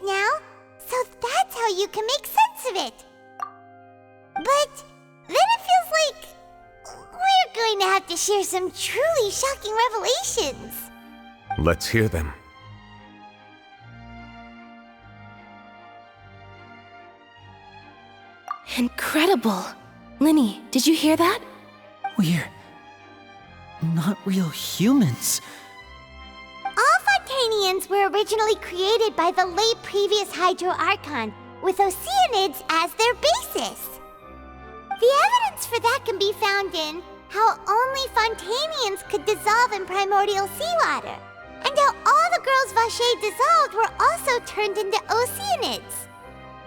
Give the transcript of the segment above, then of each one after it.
it now, so that's how you can make sense of it. But then it feels like we're going to have to share some truly shocking revelations. Let's hear them. Incredible! Linny, did you hear that? We're not real humans. All Fontainians were originally created by the late previous Hydro Archon, with Oceanids as their basis. The evidence for that can be found in how only Fontainians could dissolve in primordial seawater, and how all the girls Vacher dissolved were also turned into Oceanids.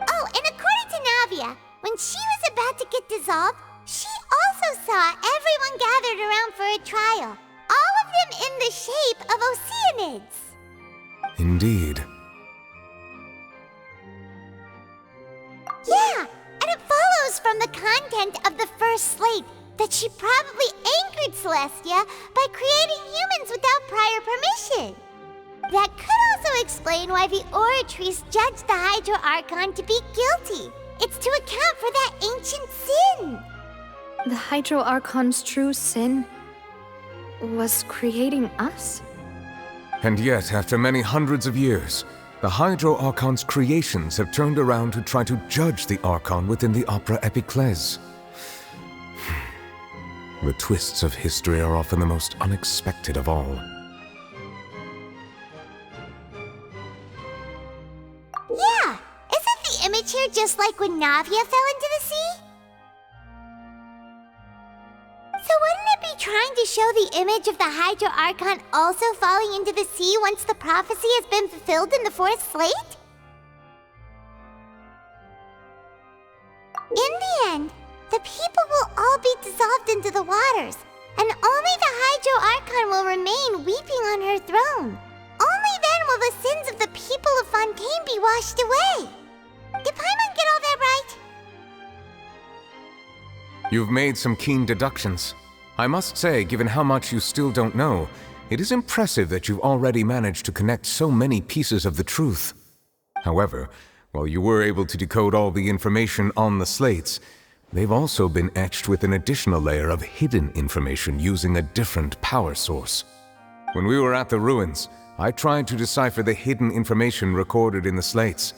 Oh, and according to Navia, when she was about to get dissolved, she also saw everyone gathered around for a trial, all of them in the shape of Oceanids. Indeed. Yeah, and it follows from the content of the first slate that she probably angered Celestia by creating humans without prior permission. That could also explain why the Oratrice judged the Hydro Archon to be guilty. It's to account for that ancient sin. The Hydro Archon's true sin was creating us? And yet, after many hundreds of years, the Hydro Archon's creations have turned around to try to judge the Archon within the Opera Epiclese. The twists of history are often the most unexpected of all. Yeah, isn't the image here just like when Navia fell into the sea? So wouldn't it be trying to show the image of the Hydro Archon also falling into the sea once the prophecy has been fulfilled in the fourth slate? In the end, the people will all be dissolved into the waters, and only the Hydro Archon will remain weeping on her throne. Only then will the sins of the people of Fontaine be washed away. Did Paimon get all that right? You've made some keen deductions. I must say, given how much you still don't know, it is impressive that you've already managed to connect so many pieces of the truth. However, while you were able to decode all the information on the slates, they've also been etched with an additional layer of hidden information using a different power source. When we were at the ruins, I tried to decipher the hidden information recorded in the slates.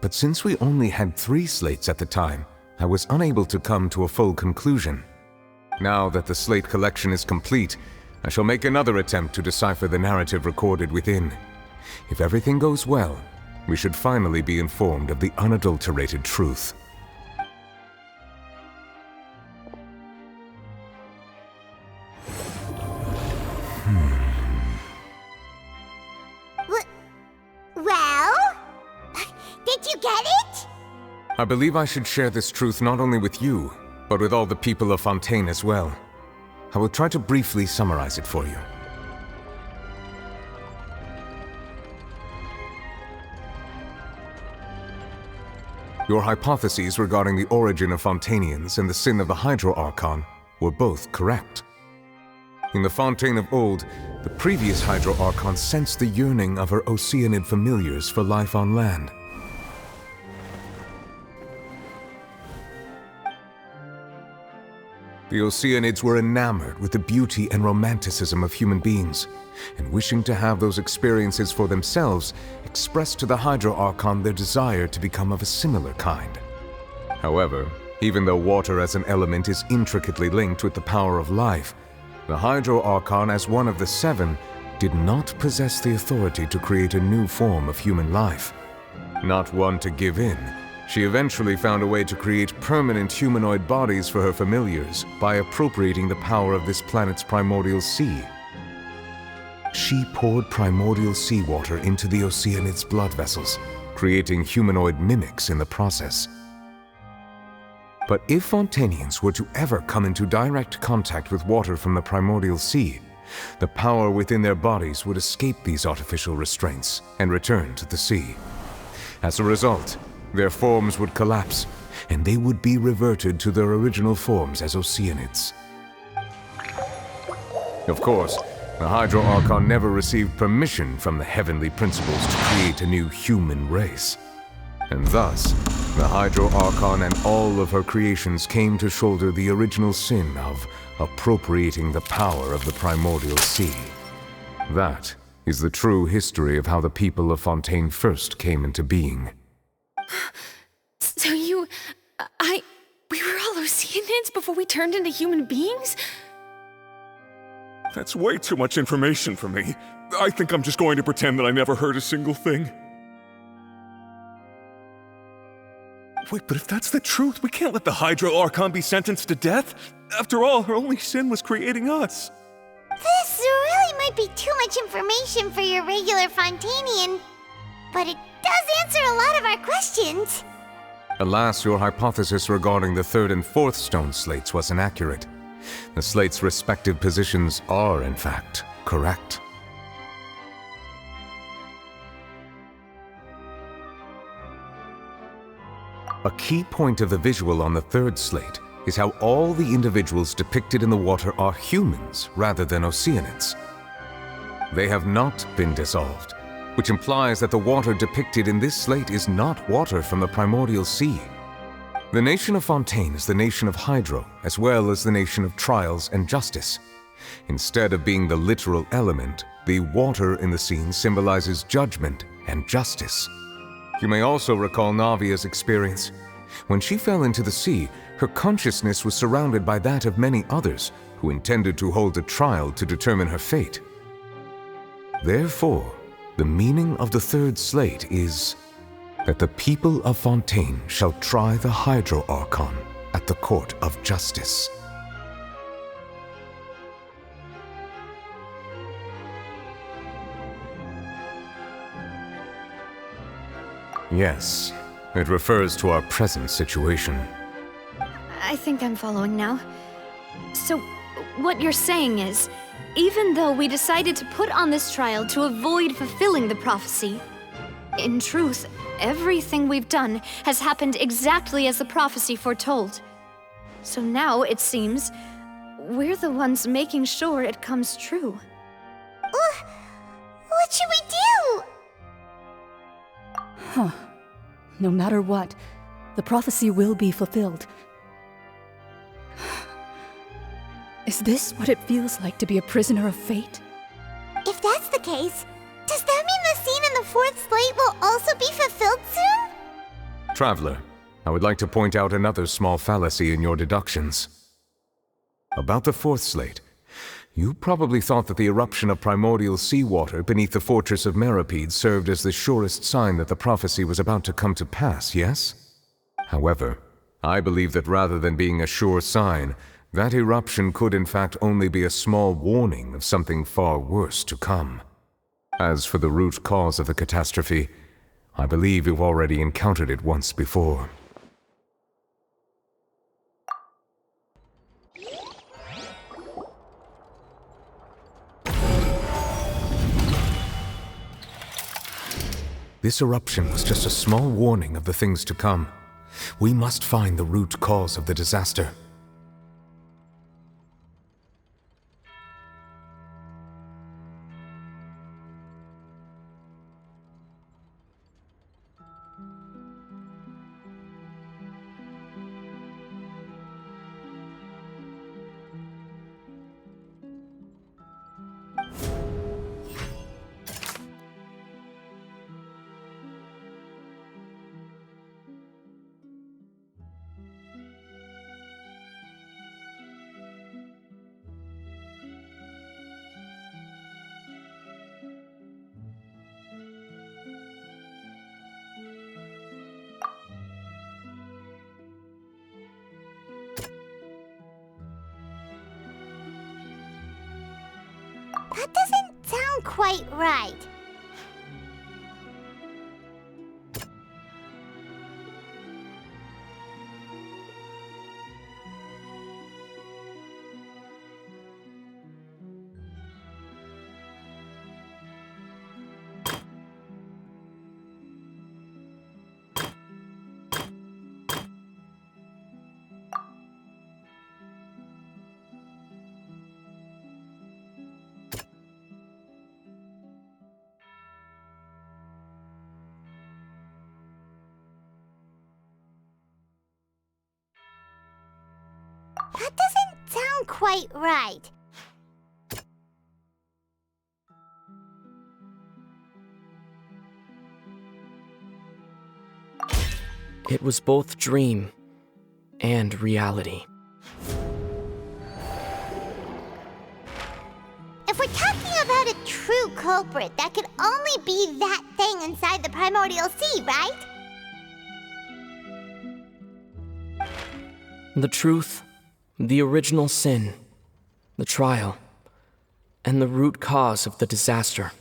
But since we only had 3 slates at the time, I was unable to come to a full conclusion. Now that the slate collection is complete, I shall make another attempt to decipher the narrative recorded within. If everything goes well, we should finally be informed of the unadulterated truth. Well? Did you get it? I believe I should share this truth not only with you, but with all the people of Fontaine as well. I will try to briefly summarize it for you. Your hypotheses regarding the origin of Fontainians and the sin of the Hydro Archon were both correct. In the Fontaine of old, the previous Hydro Archon sensed the yearning of her Oceanid familiars for life on land. The Oceanids were enamored with the beauty and romanticism of human beings, and wishing to have those experiences for themselves, expressed to the Hydro Archon their desire to become of a similar kind. However, even though water as an element is intricately linked with the power of life, the Hydro Archon, as one of the 7, did not possess the authority to create a new form of human life. Not one to give in, she eventually found a way to create permanent humanoid bodies for her familiars by appropriating the power of this planet's primordial sea. She poured primordial seawater into the Oceanids' blood vessels, creating humanoid mimics in the process. But if Fontainians were to ever come into direct contact with water from the primordial sea, the power within their bodies would escape these artificial restraints and return to the sea. As a result, their forms would collapse, and they would be reverted to their original forms as Oceanids. Of course, The Hydro Archon never received permission from the heavenly principles to create a new human race. And thus, the Hydro Archon and all of her creations came to shoulder the original sin of appropriating the power of the primordial sea. That is the true history of how the people of Fontaine first came into being. So we were all Oceanids before we turned into human beings? That's way too much information for me. I think I'm just going to pretend that I never heard a single thing. Wait, but if that's the truth, we can't let the Hydro Archon be sentenced to death. After all, her only sin was creating us. This really might be too much information for your regular Fontainian, but it does answer a lot of our questions. Alas, your hypothesis regarding the third and fourth stone slates was inaccurate. The slates' respective positions are, in fact, correct. A key point of the visual on the third slate is how all the individuals depicted in the water are humans rather than Oceanids. They have not been dissolved, which implies that the water depicted in this slate is not water from the primordial sea. The nation of Fontaine is the nation of Hydro, as well as the nation of trials and justice. Instead of being the literal element, the water in the scene symbolizes judgment and justice. You may also recall Navia's experience. When she fell into the sea, her consciousness was surrounded by that of many others who intended to hold a trial to determine her fate. Therefore, the meaning of the third slate is that the people of Fontaine shall try the Hydro Archon at the court of justice. Yes, it refers to our present situation. I think I'm following now. So, what you're saying is, even though we decided to put on this trial to avoid fulfilling the prophecy, in truth, everything we've done has happened exactly as the prophecy foretold. So now, it seems, we're the ones making sure it comes true. What should we do? Huh. No matter what, the prophecy will be fulfilled. Is this what it feels like to be a prisoner of fate? If that's the case, does that mean the scene in the fourth slate will also be fulfilled soon? Traveler, I would like to point out another small fallacy in your deductions. About the fourth slate, you probably thought that the eruption of primordial seawater beneath the fortress of Meripede served as the surest sign that the prophecy was about to come to pass, yes? However, I believe that rather than being a sure sign, that eruption could in fact only be a small warning of something far worse to come. As for the root cause of the catastrophe, I believe you've already encountered it once before. This eruption was just a small warning of the things to come. We must find the root cause of the disaster. That doesn't sound quite right. That doesn't sound quite right. It was both dream and reality. If we're talking about a true culprit, that could only be that thing inside the primordial sea, right? The truth, the original sin, the trial, and the root cause of the disaster.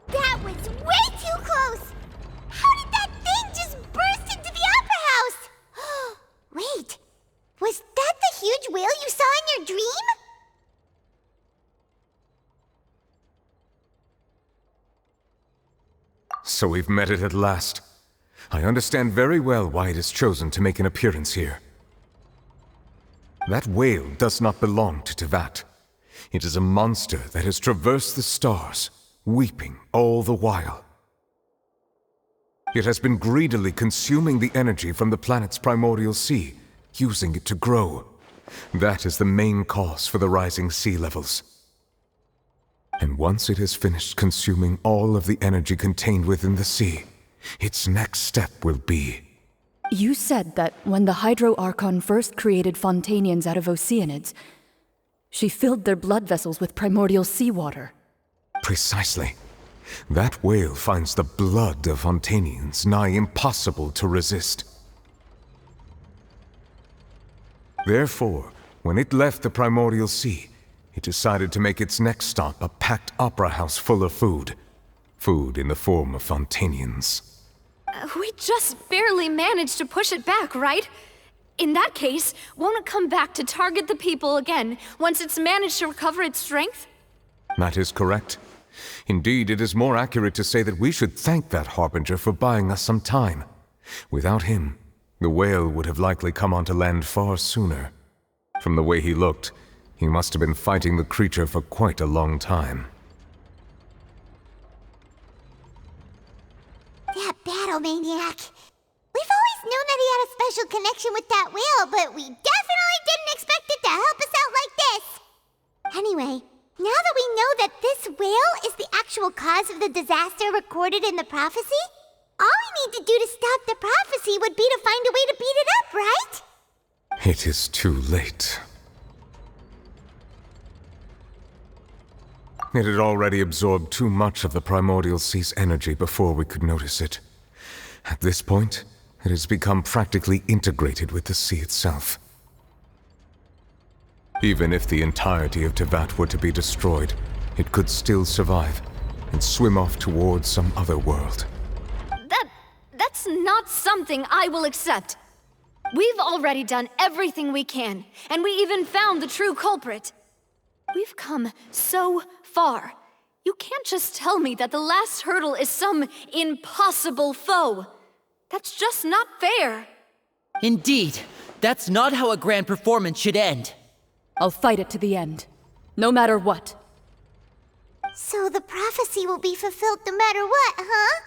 That was way too close! How did that thing just burst into the Opera House? Wait, was that the huge whale you saw in your dream? So we've met it at last. I understand very well why it has chosen to make an appearance here. That whale does not belong to Tevat. It is a monster that has traversed the stars, weeping all the while. It has been greedily consuming the energy from the planet's primordial sea, using it to grow. That is the main cause for the rising sea levels. And once it has finished consuming all of the energy contained within the sea, its next step will be... You said that when the Hydro Archon first created Fontainians out of Oceanids, she filled their blood vessels with primordial seawater. Precisely. That whale finds the blood of Fontainians nigh impossible to resist. Therefore, when it left the primordial sea, it decided to make its next stop a packed opera house full of food. Food in the form of Fontainians. We just barely managed to push it back, right? In that case, won't it come back to target the people again once it's managed to recover its strength? That is correct. Indeed, it is more accurate to say that we should thank that Harbinger for buying us some time. Without him, the whale would have likely come onto land far sooner. From the way he looked, he must have been fighting the creature for quite a long time. That battle maniac. We've always known that he had a special connection with that whale, but we definitely didn't expect it to help us out like this. Anyway, now that we know that this whale is the actual cause of the disaster recorded in the prophecy, all we need to do to stop the prophecy would be to find a way to beat it up, right? It is too late. It had already absorbed too much of the primordial sea's energy before we could notice it. At this point, it has become practically integrated with the sea itself. Even if the entirety of Tevat were to be destroyed, it could still survive and swim off towards some other world. That's That's not something I will accept. We've already done everything we can, and we even found the true culprit. We've come so far. You can't just tell me that the last hurdle is some impossible foe. That's just not fair. Indeed, that's not how a grand performance should end. I'll fight it to the end, no matter what. So the prophecy will be fulfilled no matter what, huh?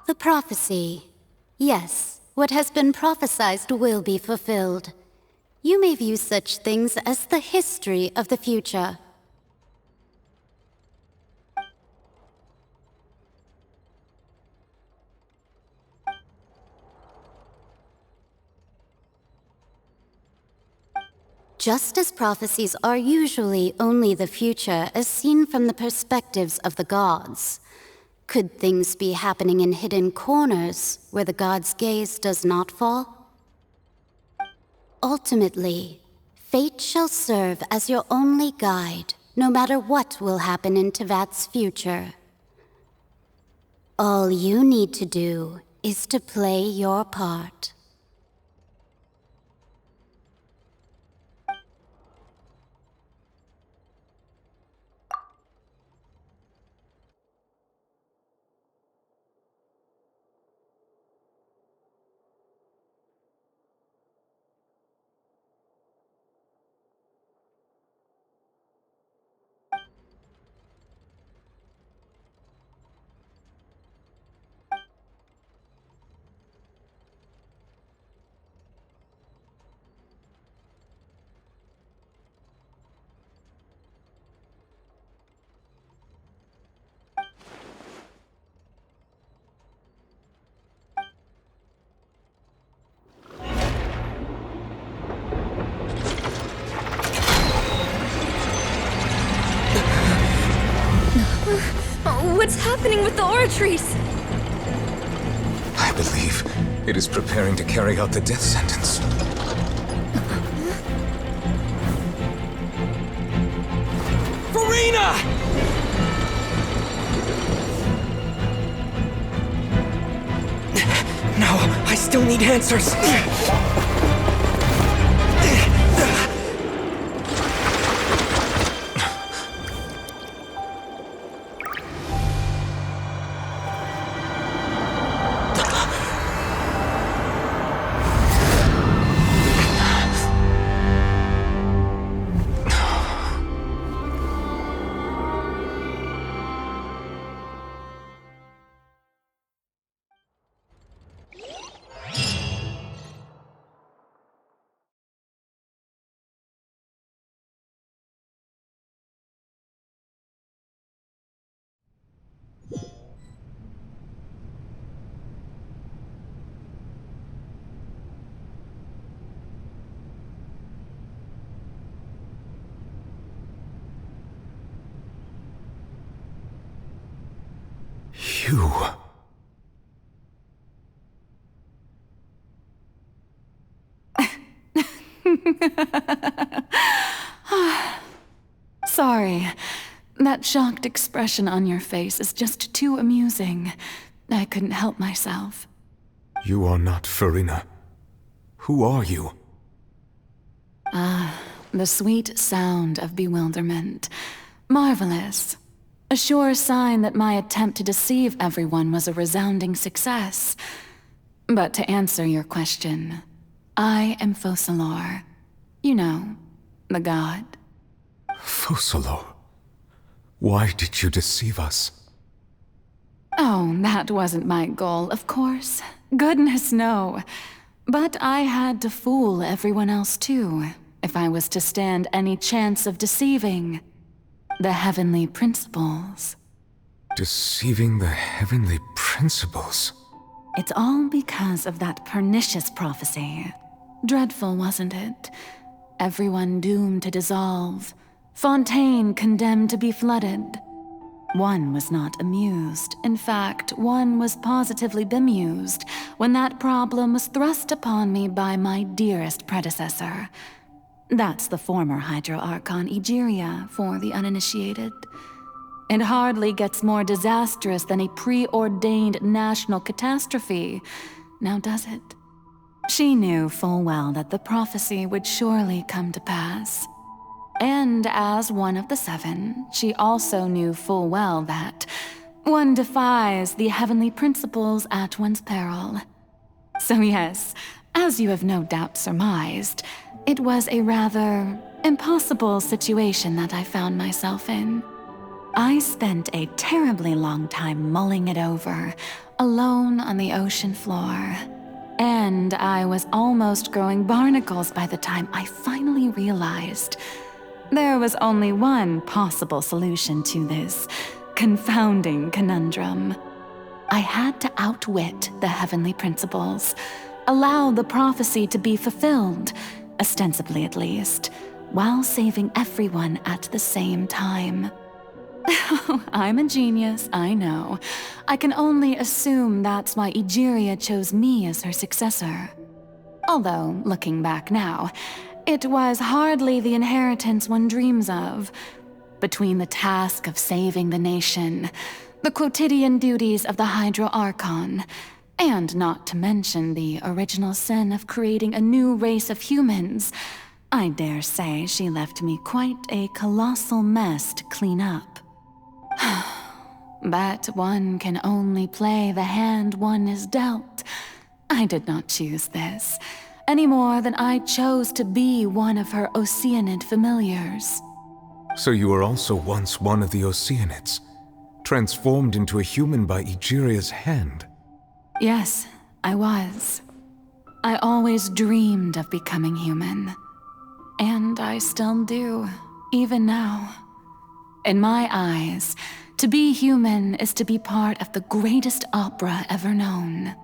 The prophecy. Yes, what has been prophesied will be fulfilled. You may view such things as the history of the future. Just as prophecies are usually only the future as seen from the perspectives of the gods, could things be happening in hidden corners where the gods' gaze does not fall? Ultimately, fate shall serve as your only guide, no matter what will happen in Tevat's future. All you need to do is to play your part. What's happening with the aura trees? I believe it is preparing to carry out the death sentence. Farina! No, I still need answers. You... Sorry. That shocked expression on your face is just too amusing. I couldn't help myself. You are not Farina. Who are you? The sweet sound of bewilderment. Marvelous. A sure sign that my attempt to deceive everyone was a resounding success. But to answer your question, I am Focalor. You know, the god. Focalor? Why did you deceive us? Oh, that wasn't my goal, of course. Goodness, no. But I had to fool everyone else too, if I was to stand any chance of deceiving the heavenly principles. Deceiving the heavenly principles? It's all because of that pernicious prophecy. Dreadful, wasn't it? Everyone doomed to dissolve. Fontaine condemned to be flooded. One was not amused. In fact, one was positively bemused when that problem was thrust upon me by my dearest predecessor. That's the former Hydro Archon Egeria for the uninitiated. It hardly gets more disastrous than a preordained national catastrophe, now does it? She knew full well that the prophecy would surely come to pass. And as one of the seven, she also knew full well that one defies the heavenly principles at one's peril. So yes, as you have no doubt surmised, it was a rather impossible situation that I found myself in. I spent a terribly long time mulling it over, alone on the ocean floor. And I was almost growing barnacles by the time I finally realized there was only one possible solution to this confounding conundrum. I had to outwit the heavenly principles, allow the prophecy to be fulfilled, ostensibly at least, while saving everyone at the same time. I'm a genius, I know. I can only assume that's why Egeria chose me as her successor. Although, looking back now, it was hardly the inheritance one dreams of. Between the task of saving the nation, the quotidian duties of the Hydro Archon, and not to mention the original sin of creating a new race of humans, I dare say she left me quite a colossal mess to clean up. But one can only play the hand one is dealt. I did not choose this, any more than I chose to be one of her Oceanid familiars. So you were also once one of the Oceanids, transformed into a human by Egeria's hand? Yes, I was. I always dreamed of becoming human. And I still do, even now. In my eyes, to be human is to be part of the greatest opera ever known.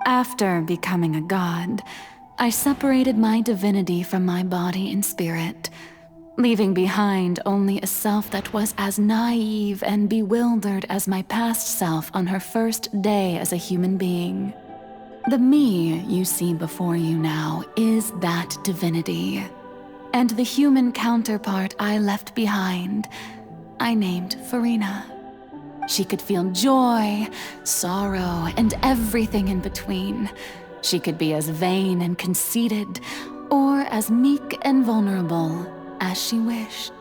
After becoming a god, I separated my divinity from my body and spirit, leaving behind only a self that was as naive and bewildered as my past self on her first day as a human being. The me you see before you now is that divinity, and the human counterpart I left behind, I named Farina. She could feel joy, sorrow, and everything in between. She could be as vain and conceited, or as meek and vulnerable as she wished.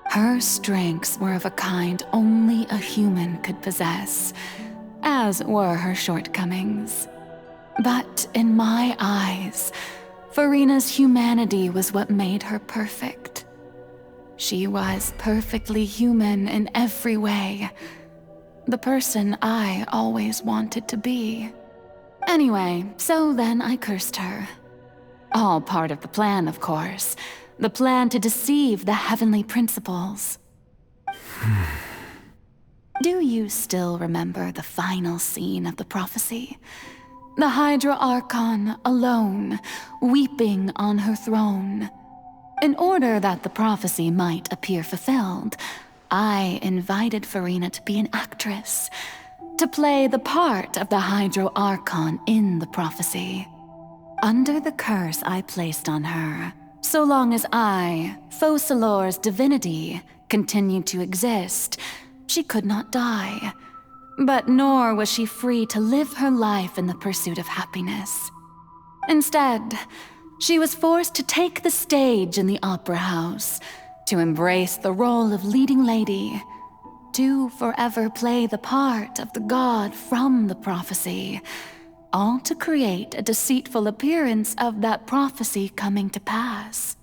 Her strengths were of a kind only a human could possess, as were her shortcomings. But in my eyes, Farina's humanity was what made her perfect. She was perfectly human in every way. The person I always wanted to be. Anyway, so then I cursed her. All part of the plan, of course. The plan to deceive the heavenly principles. Do you still remember the final scene of the prophecy? The Hydra Archon alone, weeping on her throne. In order that the prophecy might appear fulfilled, I invited Farina to be an actress, to play the part of the Hydro Archon in the prophecy. Under the curse I placed on her, so long as I, Focalor's divinity, continued to exist, she could not die. But nor was she free to live her life in the pursuit of happiness. Instead, she was forced to take the stage in the opera house, to embrace the role of leading lady, to forever play the part of the god from the prophecy, all to create a deceitful appearance of that prophecy coming to pass.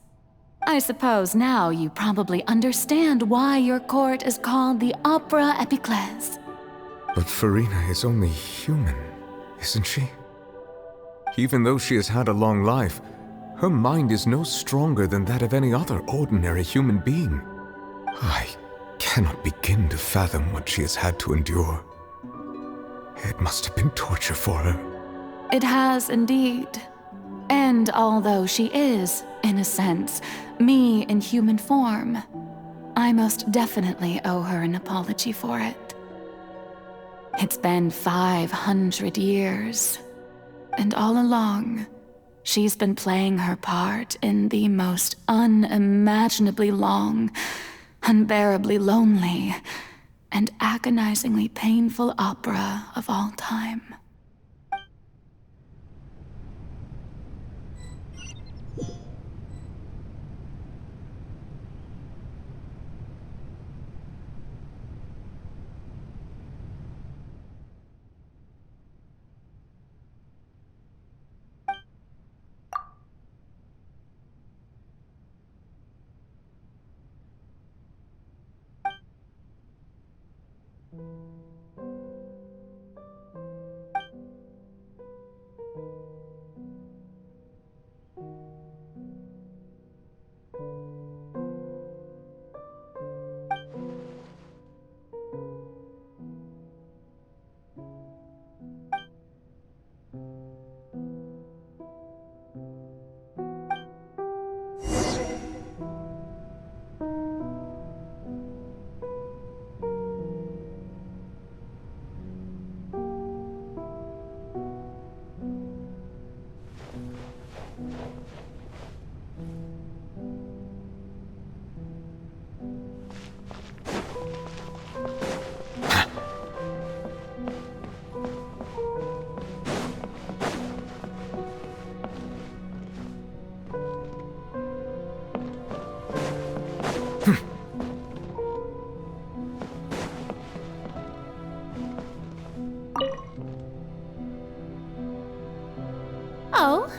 I suppose now you probably understand why your court is called the Opera Epiclese. But Farina is only human, isn't she? Even though she has had a long life, her mind is no stronger than that of any other ordinary human being. I cannot begin to fathom what she has had to endure. It must have been torture for her. It has indeed. And although she is, in a sense, me in human form, I most definitely owe her an apology for it. It's been 500 years, and all along, She's been playing her part in the most unimaginably long, unbearably lonely, and agonizingly painful opera of all time. Oh,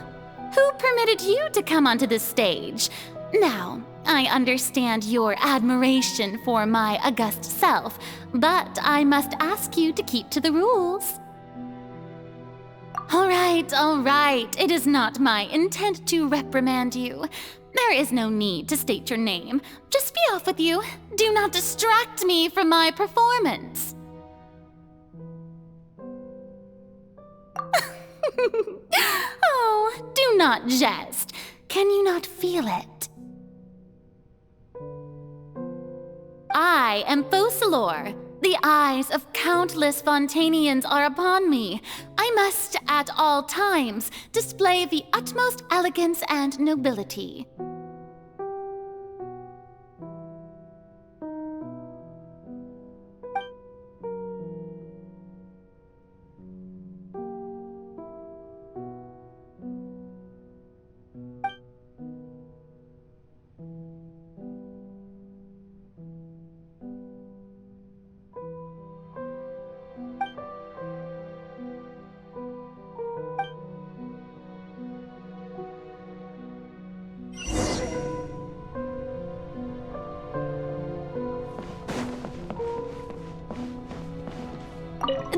who permitted you to come onto the stage? Now, I understand your admiration for my august self, but I must ask you to keep to the rules. All right. It is not my intent to reprimand you. There is no need to state your name. Just be off with you. Do not distract me from my performance. Oh, do not jest. Can you not feel it? I am Focalor. The eyes of countless Fontainians are upon me. I must, at all times, display the utmost elegance and nobility.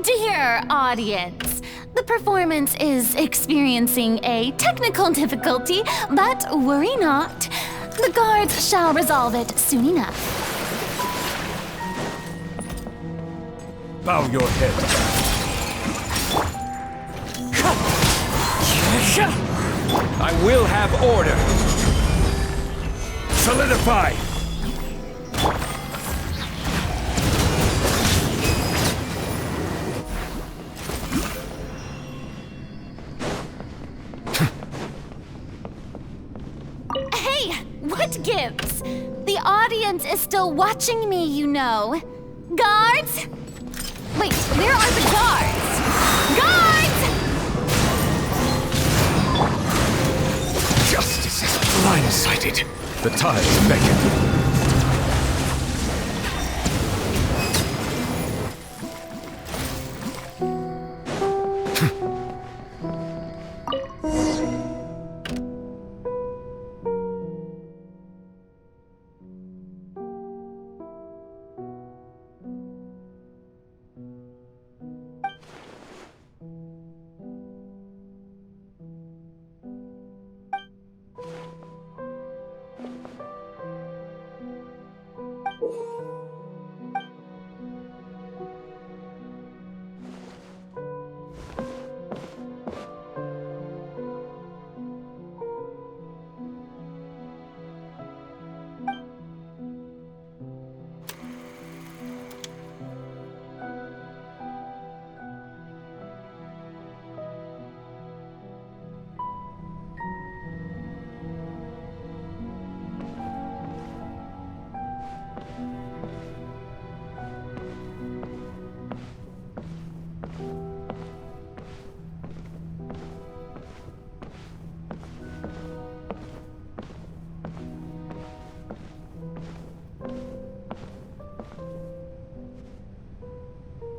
Dear audience, the performance is experiencing a technical difficulty, but worry not. The guards shall resolve it soon enough. Bow your head. I will have order. Solidify! Hey, what gives? The audience is still watching me, you know. Guards? Wait, where are the guards? Guards! Justice is blindsided. The tides beckon.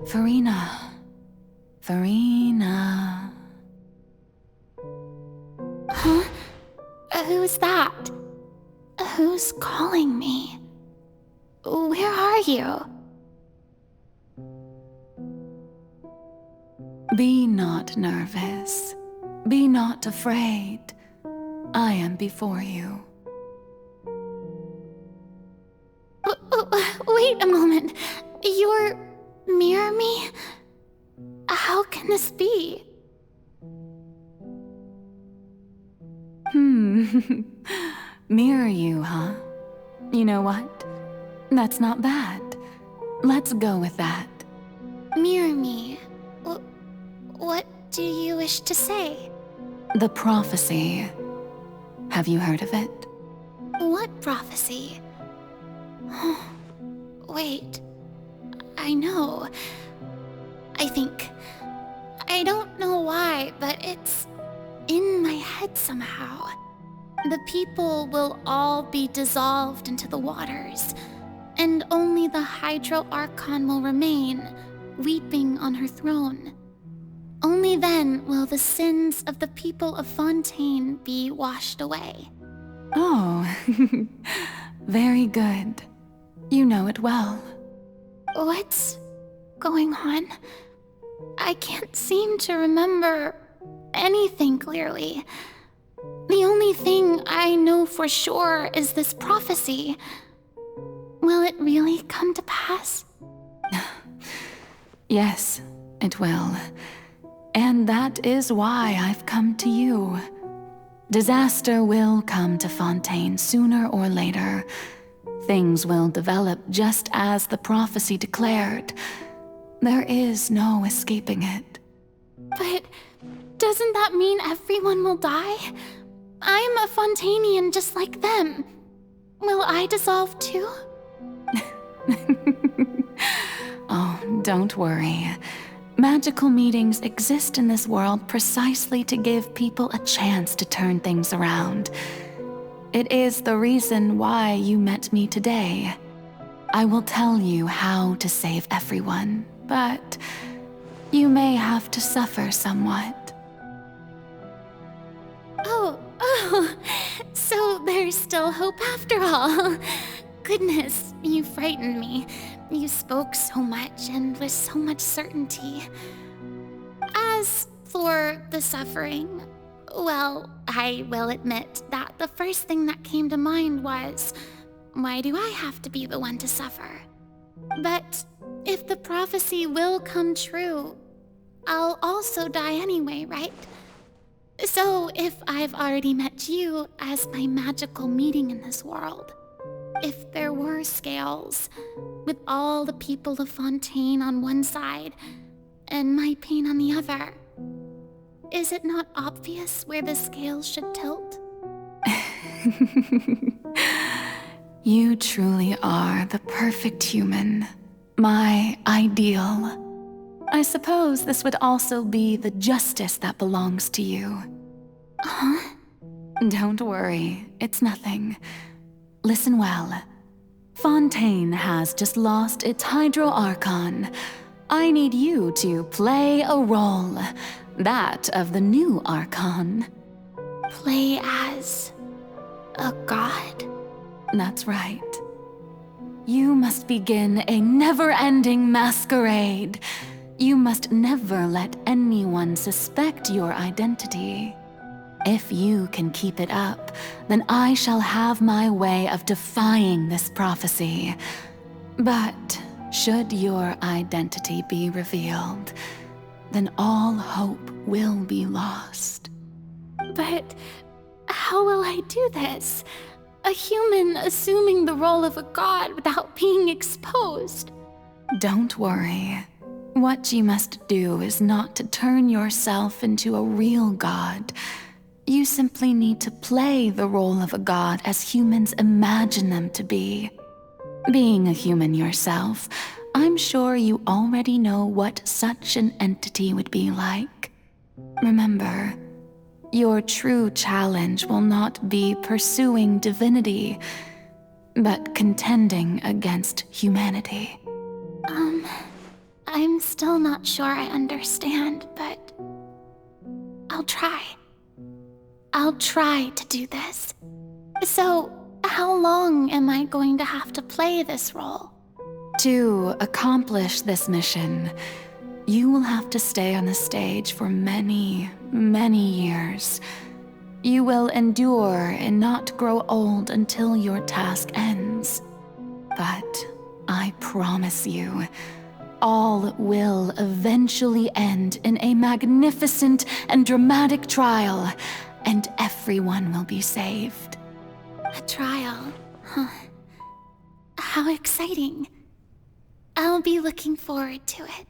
Farina. Farina. Huh? Who's that? Who's calling me? Where are you? Be not nervous. Be not afraid. I am before you. Wait a moment. You're near me? How can this be? Mirror you, huh? You know what? That's not bad. Let's go with that. Mirror me? What do you wish to say? The prophecy. Have you heard of it? What prophecy? Wait. I know. I think. I don't know why, but it's in my head somehow. The people will all be dissolved into the waters, and only the Hydro Archon will remain, weeping on her throne. Only then will the sins of the people of Fontaine be washed away. Oh, very good. You know it well. What's going on? I can't seem to remember anything clearly. The only thing I know for sure is this prophecy. Will it really come to pass? Yes, it will. And that is why I've come to you. Disaster will come to Fontaine sooner or later. Things will develop just as the prophecy declared. There is no escaping it. But doesn't that mean everyone will die? I'm a Fontainian just like them. Will I dissolve too? Oh, don't worry. Magical meetings exist in this world precisely to give people a chance to turn things around. It is the reason why you met me today. I will tell you how to save everyone, but you may have to suffer somewhat. Oh, so there's still hope after all. Goodness, you frightened me. You spoke so much and with so much certainty. As for the suffering, well, I will admit that the first thing that came to mind was, why do I have to be the one to suffer? But if the prophecy will come true, I'll also die anyway, right? So if I've already met you as my magical meeting in this world, if there were scales, with all the people of Fontaine on one side and my pain on the other, is it not obvious where the scales should tilt? You truly are the perfect human, my ideal. I suppose this would also be the justice that belongs to you. Huh? Don't worry, it's nothing. Listen well. Fontaine has just lost its Hydro Archon. I need you to play a role, that of the new Archon. Play as a god? That's right. You must begin a never-ending masquerade. You must never let anyone suspect your identity. If you can keep it up, then I shall have my way of defying this prophecy. But should your identity be revealed, then all hope will be lost. But how will I do this? A human assuming the role of a god without being exposed. Don't worry. What you must do is not to turn yourself into a real god. You simply need to play the role of a god as humans imagine them to be. Being a human yourself, I'm sure you already know what such an entity would be like. Remember, your true challenge will not be pursuing divinity, but contending against humanity. I'm still not sure I understand, but I'll try. I'll try to do this. So, how long am I going to have to play this role? To accomplish this mission, you will have to stay on the stage for many, many years. You will endure and not grow old until your task ends. But I promise you, all will eventually end in a magnificent and dramatic trial, and everyone will be saved. A trial? Huh. How exciting. I'll be looking forward to it.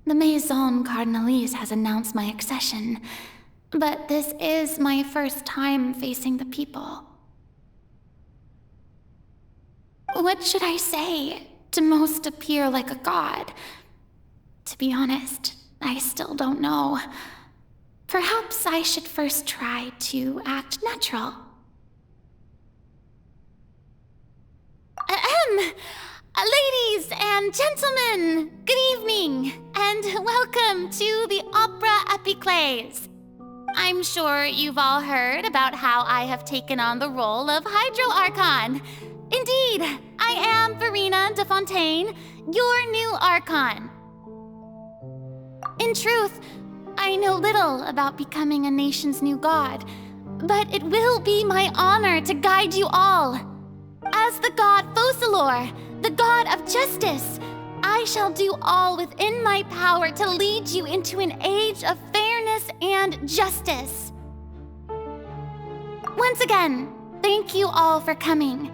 The Maison Cardinalise has announced my accession, but this is my first time facing the people. What should I say to most appear like a god? To be honest, I still don't know. Perhaps I should first try to act natural. Ladies and gentlemen, good evening, and welcome to the Opera Epiclese. I'm sure you've all heard about how I have taken on the role of Hydro Archon. Indeed, I am Verena de Fontaine, your new Archon. In truth, I know little about becoming a nation's new god, but it will be my honor to guide you all. As the god Focalor, the god of justice, I shall do all within my power to lead you into an age of fairness and justice. Once again, thank you all for coming.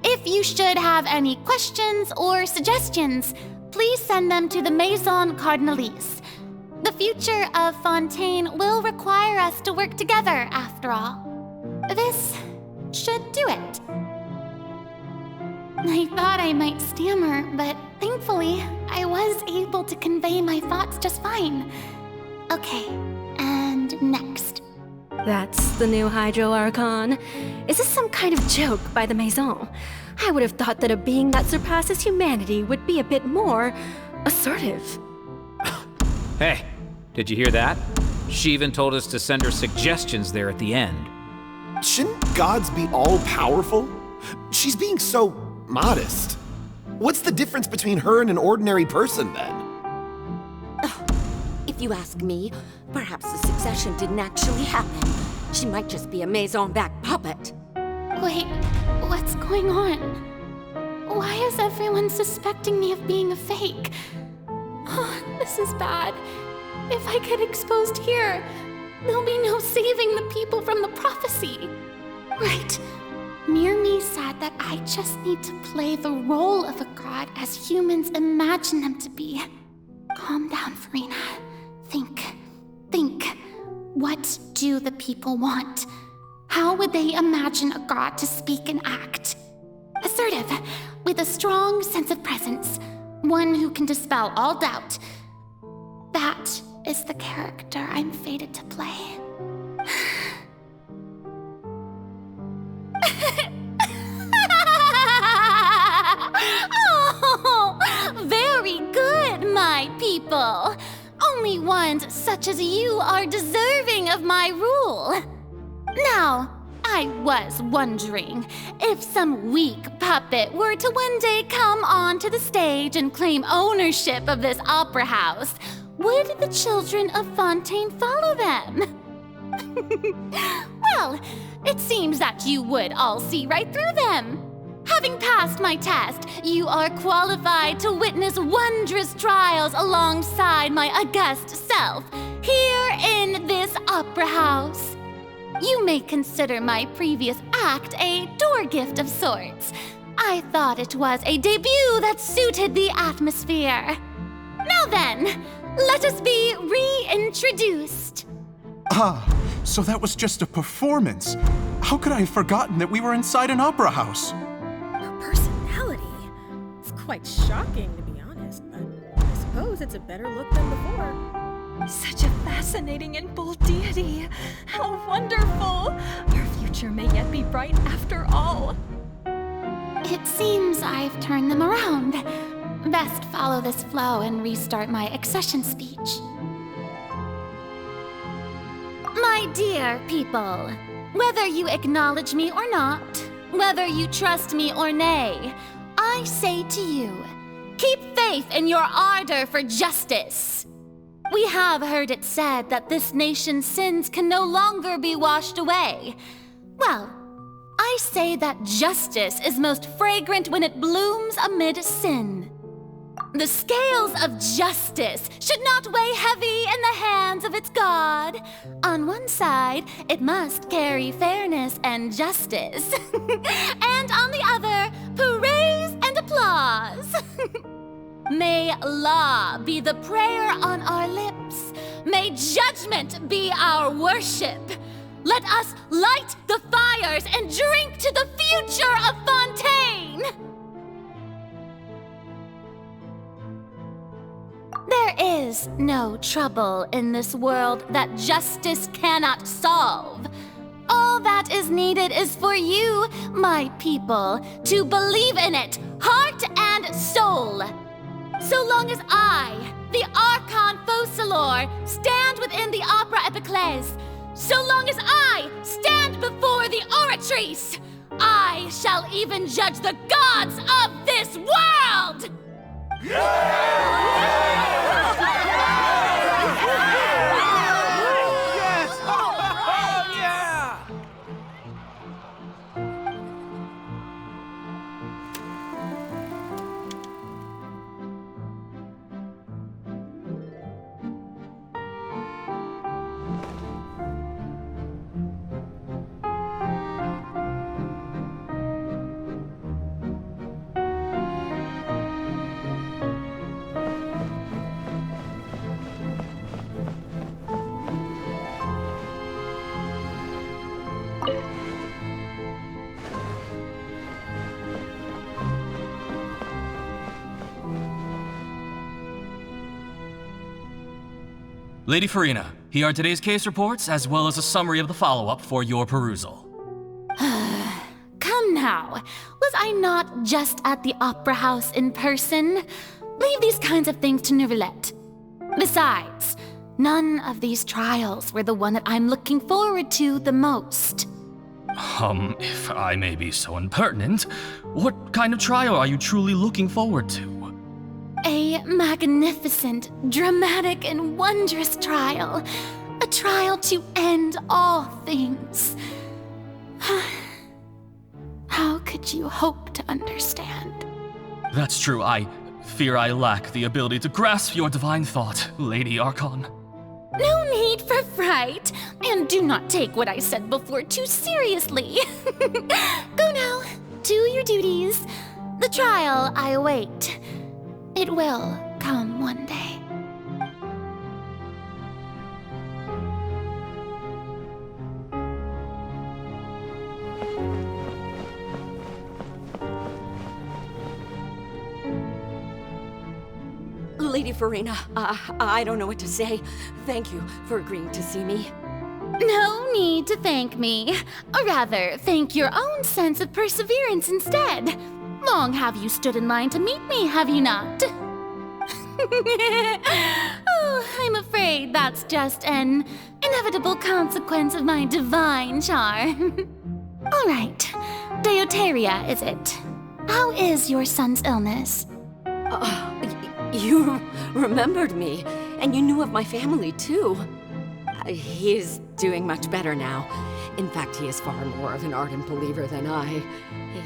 If you should have any questions or suggestions, please send them to the Maison Cardinalise. The future of Fontaine will require us to work together, after all. This should do it. I thought I might stammer, but thankfully, I was able to convey my thoughts just fine. Okay, and next. That's the new Hydro Archon. Is this some kind of joke by the Maison? I would have thought that a being that surpasses humanity would be a bit more assertive. Hey, did you hear that? She even told us to send her suggestions there at the end. Shouldn't gods be all-powerful? She's being so modest. What's the difference between her and an ordinary person, then? If you ask me, perhaps the succession didn't actually happen. She might just be a Maison-back puppet. Wait, what's going on? Why is everyone suspecting me of being a fake? Oh, this is bad. If I get exposed here, there'll be no saving the people from the prophecy. Right. Mirmi said that I just need to play the role of a god as humans imagine them to be. Calm down, Verena. Think. What do the people want? How would they imagine a god to speak and act? Assertive, with a strong sense of presence. One who can dispel all doubt. That is the character I'm fated to play. Oh, very good, my people. Only ones such as you are deserving of my rule. Now, I was wondering if some weak puppet were to one day come onto the stage and claim ownership of this opera house, would the children of Fontaine follow them? Well, it seems that you would all see right through them. Having passed my test, you are qualified to witness wondrous trials alongside my august self, here in this opera house. You may consider my previous act a door gift of sorts. I thought it was a debut that suited the atmosphere. Now then, let us be reintroduced. Ah, so that was just a performance. How could I have forgotten that we were inside an opera house? Her personality? It's quite shocking, to be honest, but I suppose it's a better look than before. Such a fascinating and bold deity. How wonderful! Our future may yet be bright after all. It seems I've turned them around. Best follow this flow and restart my accession speech. My dear people, whether you acknowledge me or not, whether you trust me or nay, I say to you, keep faith in your ardor for justice. We have heard it said that this nation's sins can no longer be washed away. Well, I say that justice is most fragrant when it blooms amid sin. The scales of justice should not weigh heavy in the hands of its God. On one side, it must carry fairness and justice. And on the other, praise and applause. May law be the prayer on our lips. May judgment be our worship. Let us light the fires and drink to the future of Fontaine! There is no trouble in this world that justice cannot solve. All that is needed is for you, my people, to believe in it, heart and soul. So long as I, the Archon Focalor, stand within the Opera Epiclese, so long as I stand before the Oratrice, I shall even judge the gods of this world! Lady Farina, here are today's case reports, as well as a summary of the follow-up for your perusal. Come now, was I not just at the Opera House in person? Leave these kinds of things to Neuvillette. Besides, none of these trials were the one that I'm looking forward to the most. If I may be so impertinent, what kind of trial are you truly looking forward to? A magnificent, dramatic, and wondrous trial. A trial to end all things. How could you hope to understand? That's true. I fear I lack the ability to grasp your divine thought, Lady Archon. No need for fright, and do not take what I said before too seriously. Go now, do your duties. The trial I await. It will come one day. Lady Farina, I don't know what to say. Thank you for agreeing to see me. No need to thank me. Or rather, thank your own sense of perseverance instead. Long have you stood in line to meet me, have you not? Oh, I'm afraid that's just an inevitable consequence of my divine charm. All right, Deoteria, is it? How is your son's illness? You remembered me, and you knew of my family, too. He is doing much better now. In fact, he is far more of an ardent believer than I.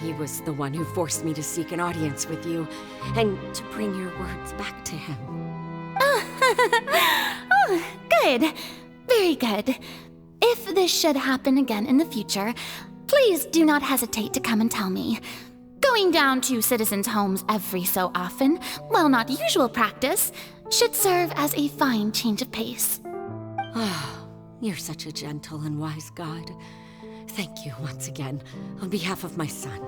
He was the one who forced me to seek an audience with you, and to bring your words back to him. Oh, good. Very good. If this should happen again in the future, please do not hesitate to come and tell me. Going down to citizens' homes every so often, while not usual practice, should serve as a fine change of pace. Ah, you're such a gentle and wise god. Thank you once again, on behalf of my son.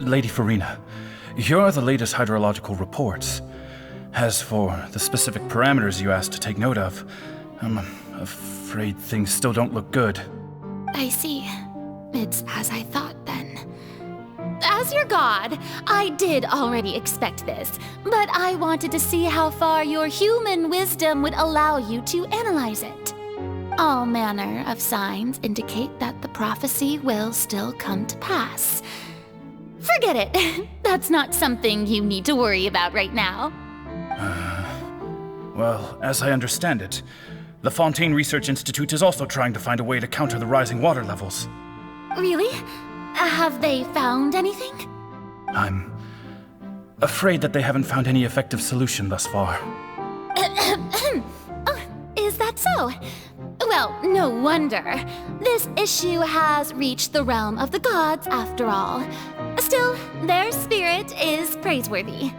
Lady Farina, here are the latest hydrological reports. As for the specific parameters you asked to take note of, I'm afraid things still don't look good. I see. It's as I thought then. As your god, I did already expect this, but I wanted to see how far your human wisdom would allow you to analyze it. All manner of signs indicate that the prophecy will still come to pass. Forget it. That's not something you need to worry about right now. Well, as I understand it, the Fontaine Research Institute is also trying to find a way to counter the rising water levels. Really? Have they found anything? I'm afraid that they haven't found any effective solution thus far. Oh, is that so? Well, no wonder. This issue has reached the realm of the gods, after all. Still, their spirit is praiseworthy.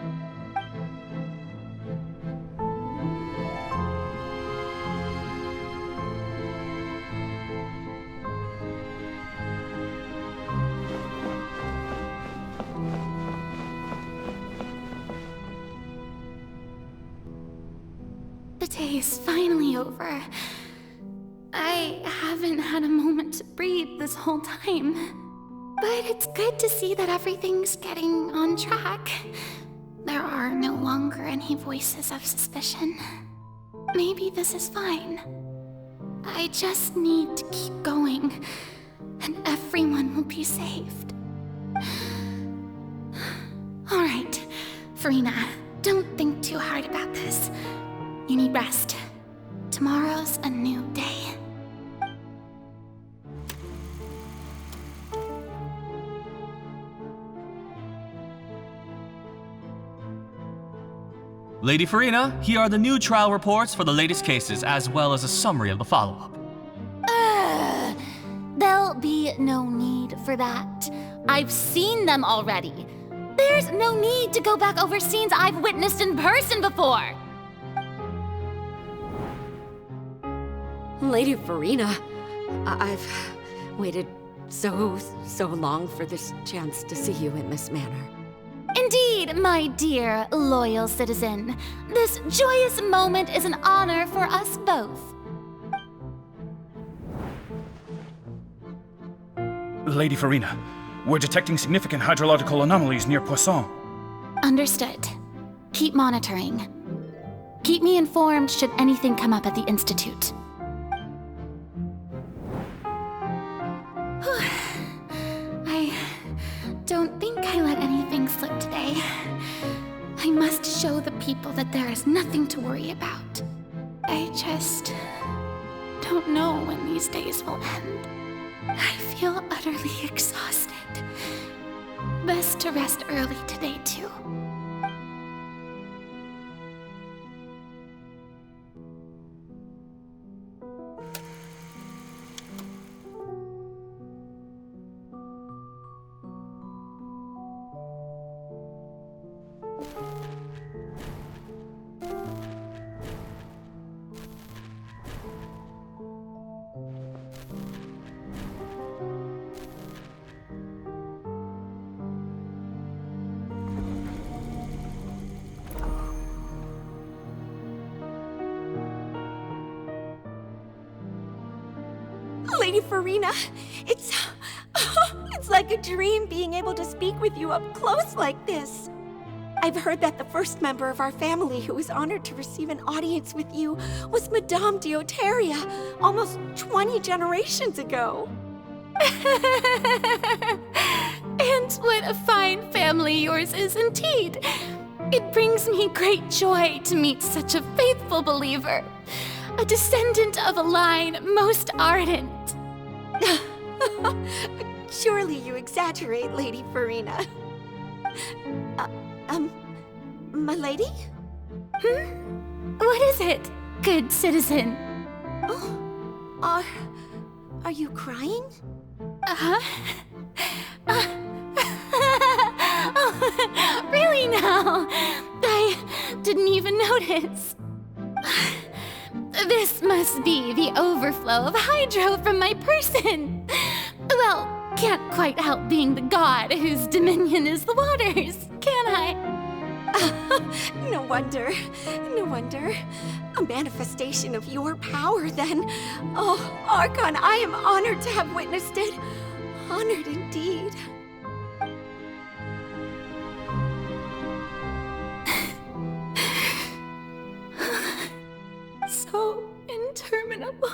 The day is finally over. I haven't had a moment to breathe this whole time. But it's good to see that everything's getting on track. There are no longer any voices of suspicion. Maybe this is fine. I just need to keep going, and everyone will be saved. All right, Farina, don't think too hard about this. You need rest. Tomorrow's a new day. Lady Farina, here are the new trial reports for the latest cases, as well as a summary of the follow-up. There'll be no need for that. I've seen them already. There's no need to go back over scenes I've witnessed in person before. Lady Farina, I've waited so long for this chance to see you in this manner. Indeed, my dear, loyal citizen. This joyous moment is an honor for us both. Lady Farina, we're detecting significant hydrological anomalies near Poisson. Understood. Keep monitoring. Keep me informed should anything come up at the Institute. I don't think I let anything slip today. I must show the people that there is nothing to worry about. I just don't know when these days will end. I feel utterly exhausted. Best to rest early today, too. Lady Farina, it's like a dream being able to speak with you up close like this. I've heard that the first member of our family who was honored to receive an audience with you was Madame Deoteria, almost 20 generations ago. And what a fine family yours is indeed. It brings me great joy to meet such a faithful believer, a descendant of a line most ardent. Surely you exaggerate, Lady Farina. My lady? What is it, good citizen? Oh, are you crying? Oh, really now? I didn't even notice. This must be the overflow of hydro from my person. Well, can't quite help being the god whose dominion is the waters, can I? No wonder. No wonder. A manifestation of your power, then. Oh, Archon, I am honored to have witnessed it. Honored indeed. So interminable.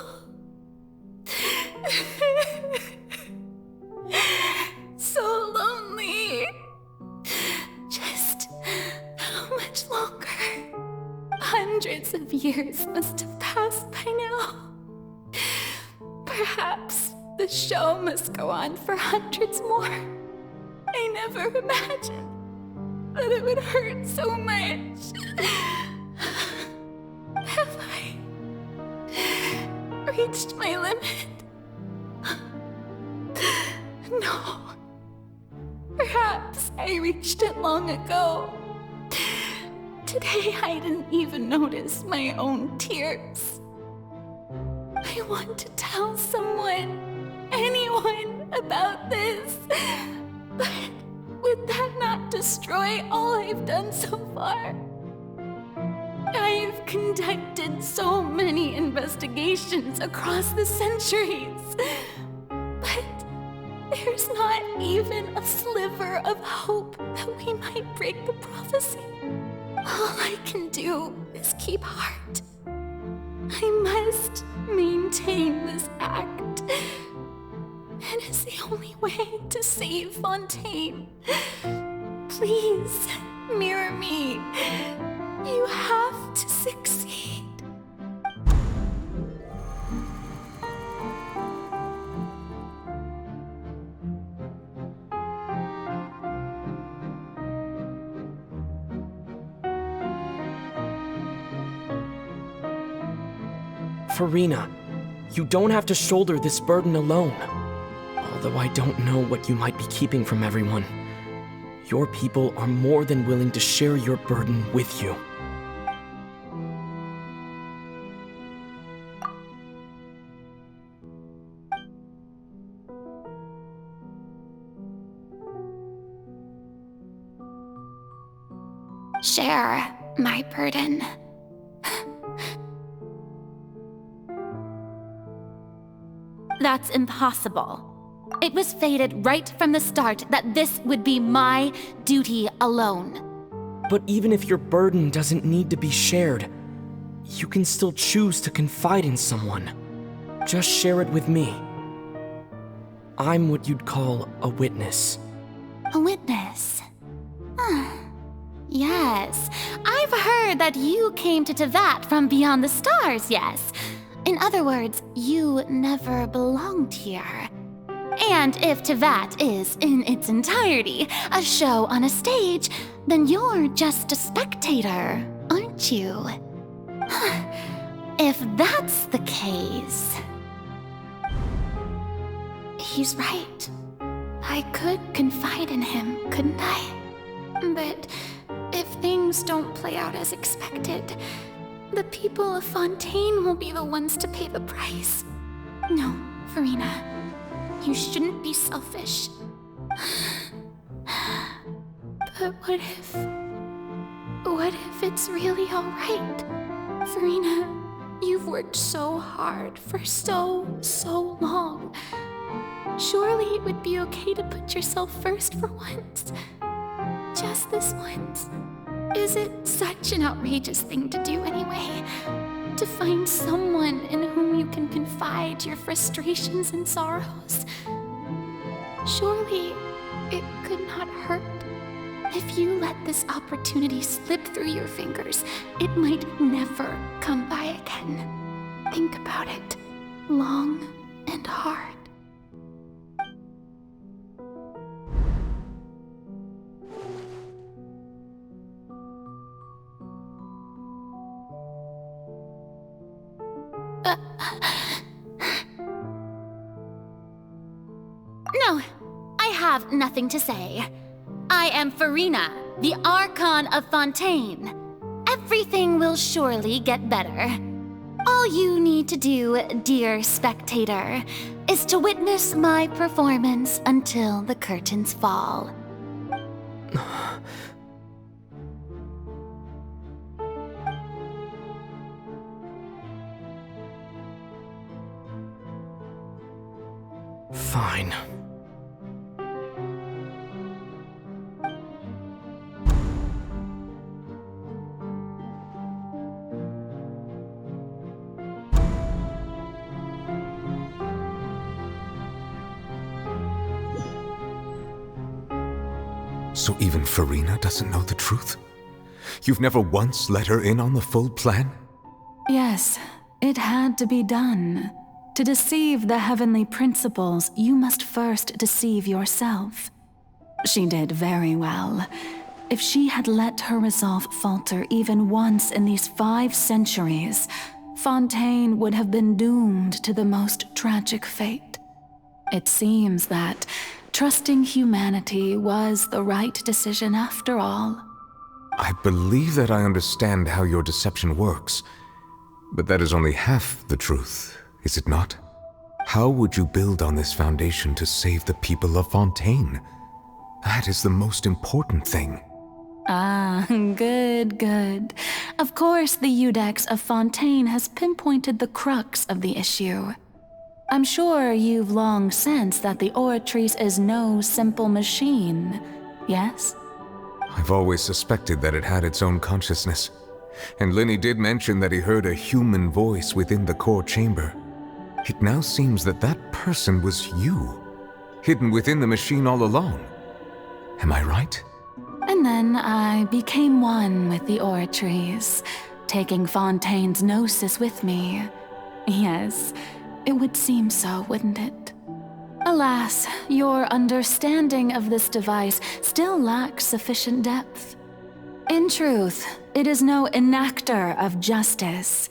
So lonely. Just how much longer? Hundreds of years must have passed by now. Perhaps the show must go on for hundreds more. I never imagined that it would hurt so much. Have I reached my limit? No. Perhaps I reached it long ago. Today I didn't even notice my own tears. I want to tell someone, anyone, about this. But would that not destroy all I've done so far? I've conducted so many investigations across the centuries, but there's not even a sliver of hope that we might break the prophecy. All I can do is keep heart. I must maintain this act. It is the only way to save Fontaine. Please, mirror me. You have to succeed. Farina, you don't have to shoulder this burden alone. Although I don't know what you might be keeping from everyone, your people are more than willing to share your burden with you. Share my burden. That's impossible. It was fated right from the start that this would be my duty alone. But even if your burden doesn't need to be shared, you can still choose to confide in someone. Just share it with me. I'm what you'd call a witness. A witness? Yes, I've heard that you came to Tevat from beyond the stars, yes. In other words, you never belonged here. And if Tevat is, in its entirety, a show on a stage, then you're just a spectator, aren't you? If that's the case... He's right. I could confide in him, couldn't I? But if things don't play out as expected, the people of Fontaine will be the ones to pay the price. No, Farina, you shouldn't be selfish. But what if it's really all right? Farina, you've worked so hard for so long. Surely it would be okay to put yourself first for once. Just this once. Is it such an outrageous thing to do anyway? To find someone in whom you can confide your frustrations and sorrows? Surely it could not hurt. If you let this opportunity slip through your fingers, it might never come by again. Think about it long and hard. No, I have nothing to say. I am Farina, the Archon of Fontaine. Everything will surely get better. All you need to do, dear spectator, is to witness my performance until the curtains fall. Fine. So even Farina doesn't know the truth? You've never once let her in on the full plan? Yes, it had to be done. To deceive the heavenly principles, you must first deceive yourself. She did very well. If she had let her resolve falter even once in these 5 centuries, Fontaine would have been doomed to the most tragic fate. It seems that trusting humanity was the right decision after all. I believe that I understand how your deception works, but that is only half the truth, is it not? How would you build on this foundation to save the people of Fontaine? That is the most important thing. Ah, good. Of course, the Iudex of Fontaine has pinpointed the crux of the issue. I'm sure you've long sensed that the Oratrice is no simple machine, yes? I've always suspected that it had its own consciousness, and Linny did mention that he heard a human voice within the core chamber. It now seems that that person was you, hidden within the machine all along. Am I right? And then I became one with the Oratrice, taking Fontaine's gnosis with me. Yes, it would seem so, wouldn't it? Alas, your understanding of this device still lacks sufficient depth. In truth, it is no enactor of justice.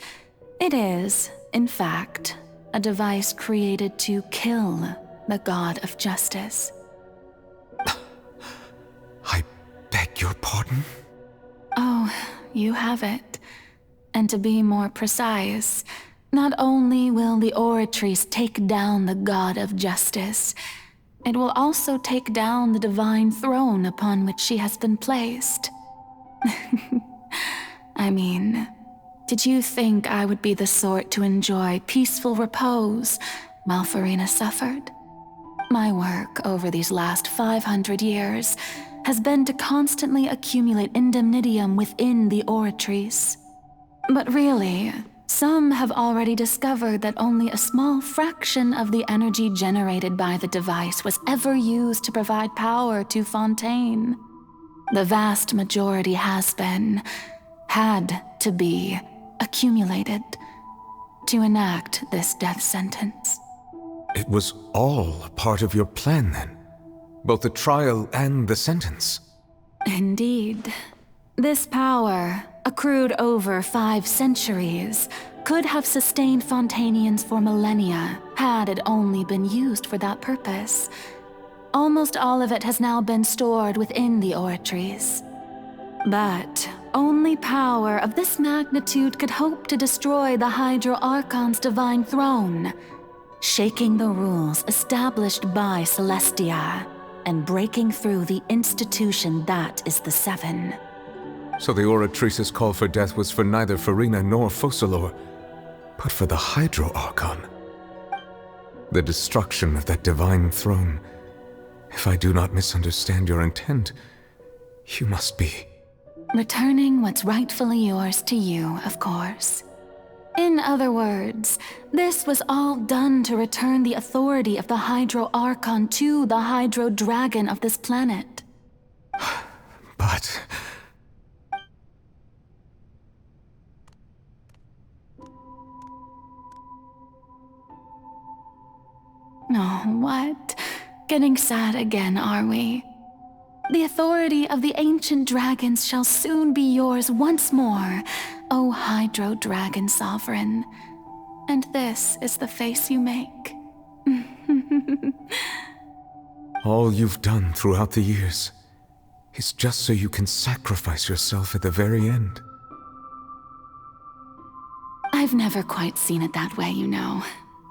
It is, in fact, a device created to kill the god of justice. I beg your pardon? Oh, you have it. And to be more precise, not only will the Oratrice take down the god of justice, it will also take down the divine throne upon which she has been placed. I mean, did you think I would be the sort to enjoy peaceful repose while Farina suffered? My work over these last 500 years has been to constantly accumulate indemnitium within the Oratrice. But really, some have already discovered that only a small fraction of the energy generated by the device was ever used to provide power to Fontaine. The vast majority had to be, accumulated to enact this death sentence. It was all part of your plan then? Both the trial and the sentence? Indeed. This power, accrued over 5 centuries, could have sustained Fontainians for millennia had it only been used for that purpose. Almost all of it has now been stored within the Oratrice. But only power of this magnitude could hope to destroy the Hydro Archon's divine throne, shaking the rules established by Celestia and breaking through the institution that is the Seven. So the Oratrice's call for death was for neither Farina nor Focalor, but for the Hydro Archon. The destruction of that divine throne. If I do not misunderstand your intent, you must be... Returning what's rightfully yours to you, of course. In other words, this was all done to return the authority of the Hydro Archon to the Hydro Dragon of this planet. But... Oh, what? Getting sad again, are we? The authority of the ancient dragons shall soon be yours once more, O Hydro Dragon Sovereign. And this is the face you make. all you've done throughout the years is just so you can sacrifice yourself at the very end. I've never quite seen it that way, you know.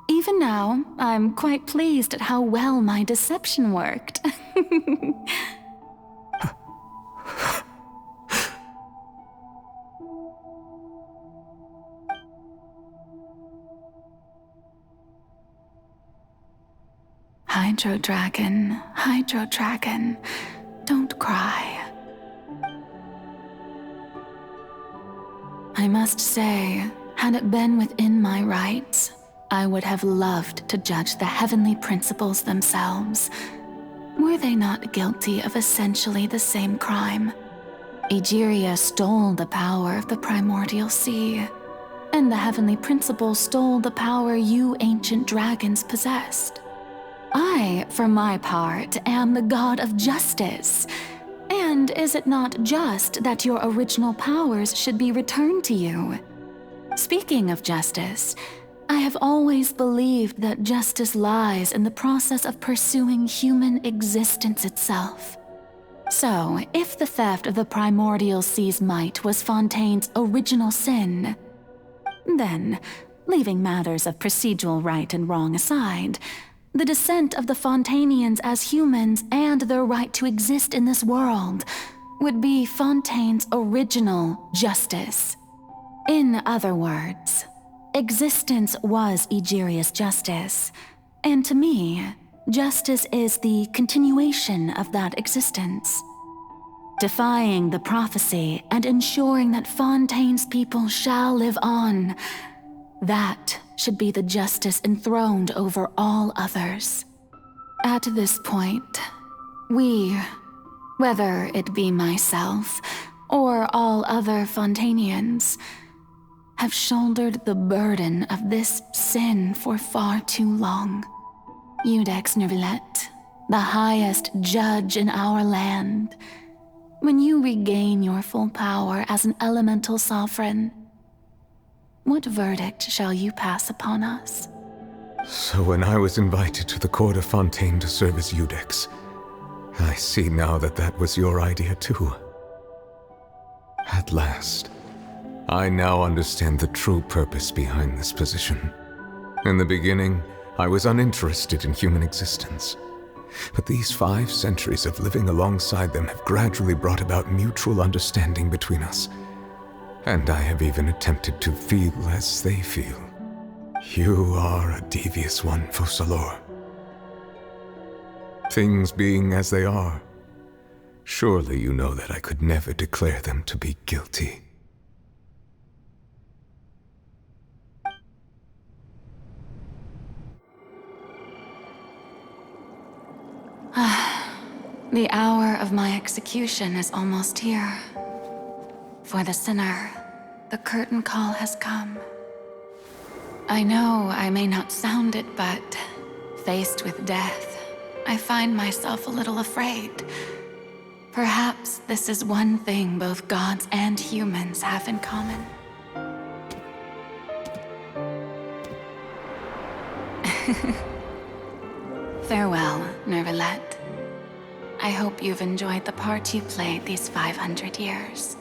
Even now, I'm quite pleased at how well my deception worked. Hydro Dragon, don't cry. I must say, had it been within my rights, I would have loved to judge the heavenly principles themselves. Were they not guilty of essentially the same crime? Egeria stole the power of the primordial sea, and the heavenly principles stole the power you ancient dragons possessed. I, for my part, am the god of justice. And is it not just that your original powers should be returned to you? Speaking of justice, I have always believed that justice lies in the process of pursuing human existence itself. So, if the theft of the primordial sea's might was Fontaine's original sin, then, leaving matters of procedural right and wrong aside, the descent of the Fontainians as humans and their right to exist in this world would be Fontaine's original justice. In other words, existence was Egeria's justice, and to me, justice is the continuation of that existence. Defying the prophecy and ensuring that Fontaine's people shall live on, that should be the justice enthroned over all others. At this point, we, whether it be myself or all other Fontainians, have shouldered the burden of this sin for far too long. Iudex Nervillet, the highest judge in our land, when you regain your full power as an elemental sovereign, what verdict shall you pass upon us? So when I was invited to the court of Fontaine to serve as Iudex, I see now that that was your idea too. At last, I now understand the true purpose behind this position. In the beginning, I was uninterested in human existence. But these 5 centuries of living alongside them have gradually brought about mutual understanding between us. And I have even attempted to feel as they feel. You are a devious one, Focalors. Things being as they are, surely you know that I could never declare them to be guilty. The hour of my execution is almost here. For the sinner, the curtain call has come. I know I may not sound it, but faced with death, I find myself a little afraid. Perhaps this is one thing both gods and humans have in common. Farewell, Nervillet. I hope you've enjoyed the part you played these 500 years.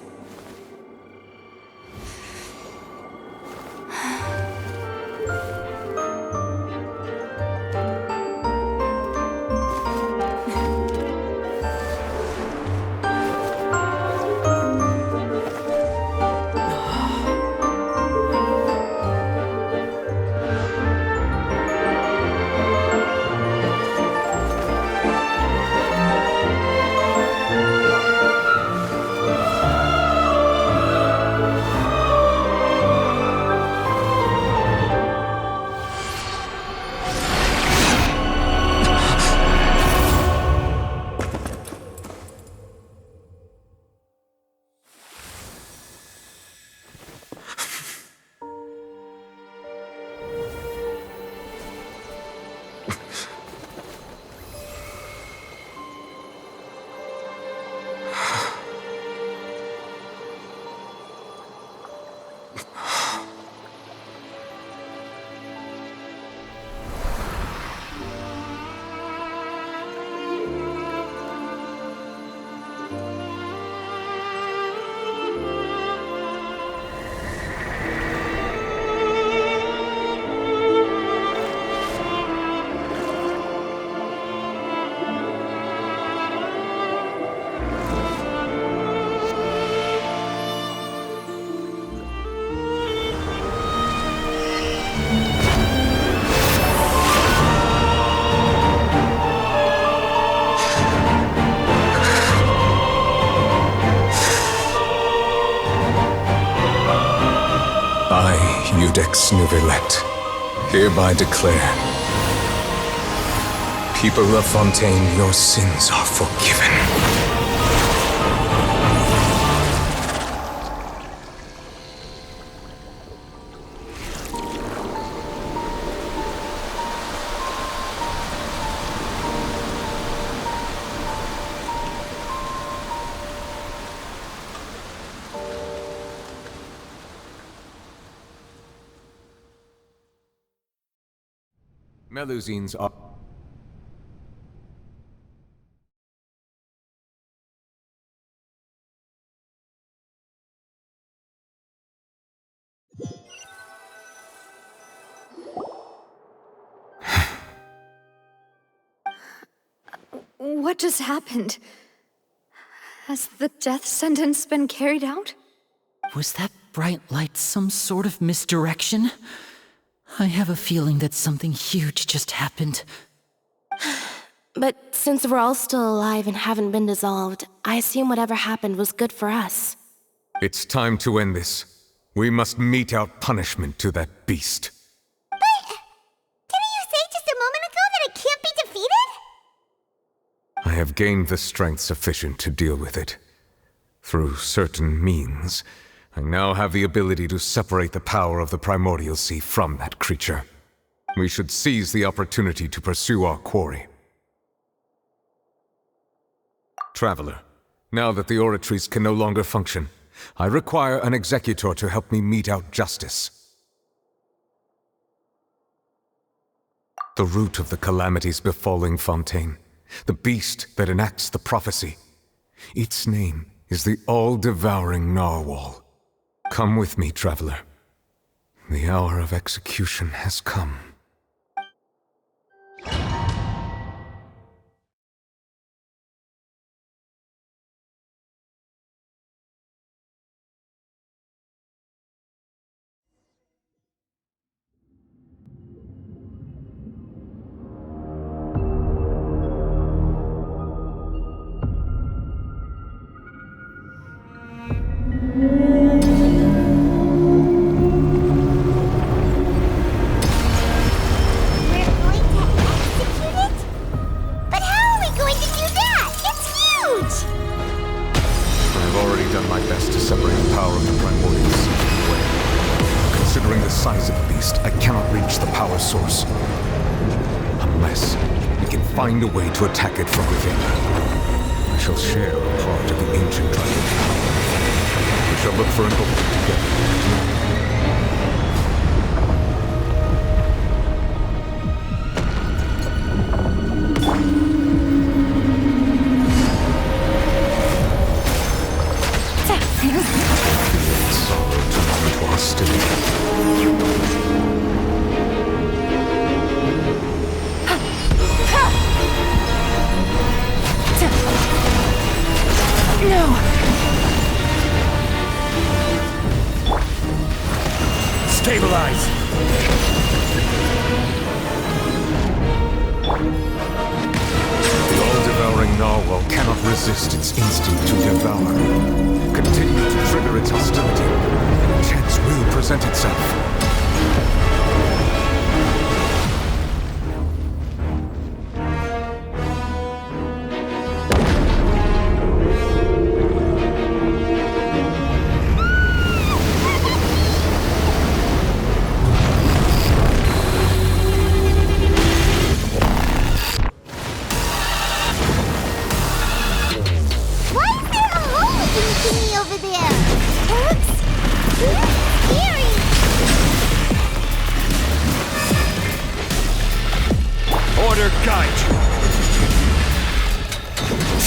Judex Nouvellette, hereby declare, people of Fontaine, your sins are forgiven. Melusines are... What just happened? Has the death sentence been carried out? Was that bright light some sort of misdirection? I have a feeling that something huge just happened. But since we're all still alive and haven't been dissolved, I assume whatever happened was good for us. It's time to end this. We must mete out punishment to that beast. Didn't you say just a moment ago that it can't be defeated? I have gained the strength sufficient to deal with it. Through certain means, I now have the ability to separate the power of the Primordial Sea from that creature. We should seize the opportunity to pursue our quarry. Traveler, now that the oratories can no longer function, I require an executor to help me mete out justice. The root of the calamities befalling Fontaine, the beast that enacts the prophecy, its name is the all-devouring Narwhal. Come with me, traveler. The hour of execution has come. Find a way to attack it from within. I shall share a part of the ancient dragon power. We shall look for an opening together. Sorrow to our hostility. No! Stabilize! The all-devouring narwhal cannot resist its instinct to devour. Continue to trigger its hostility, and a chance will present itself.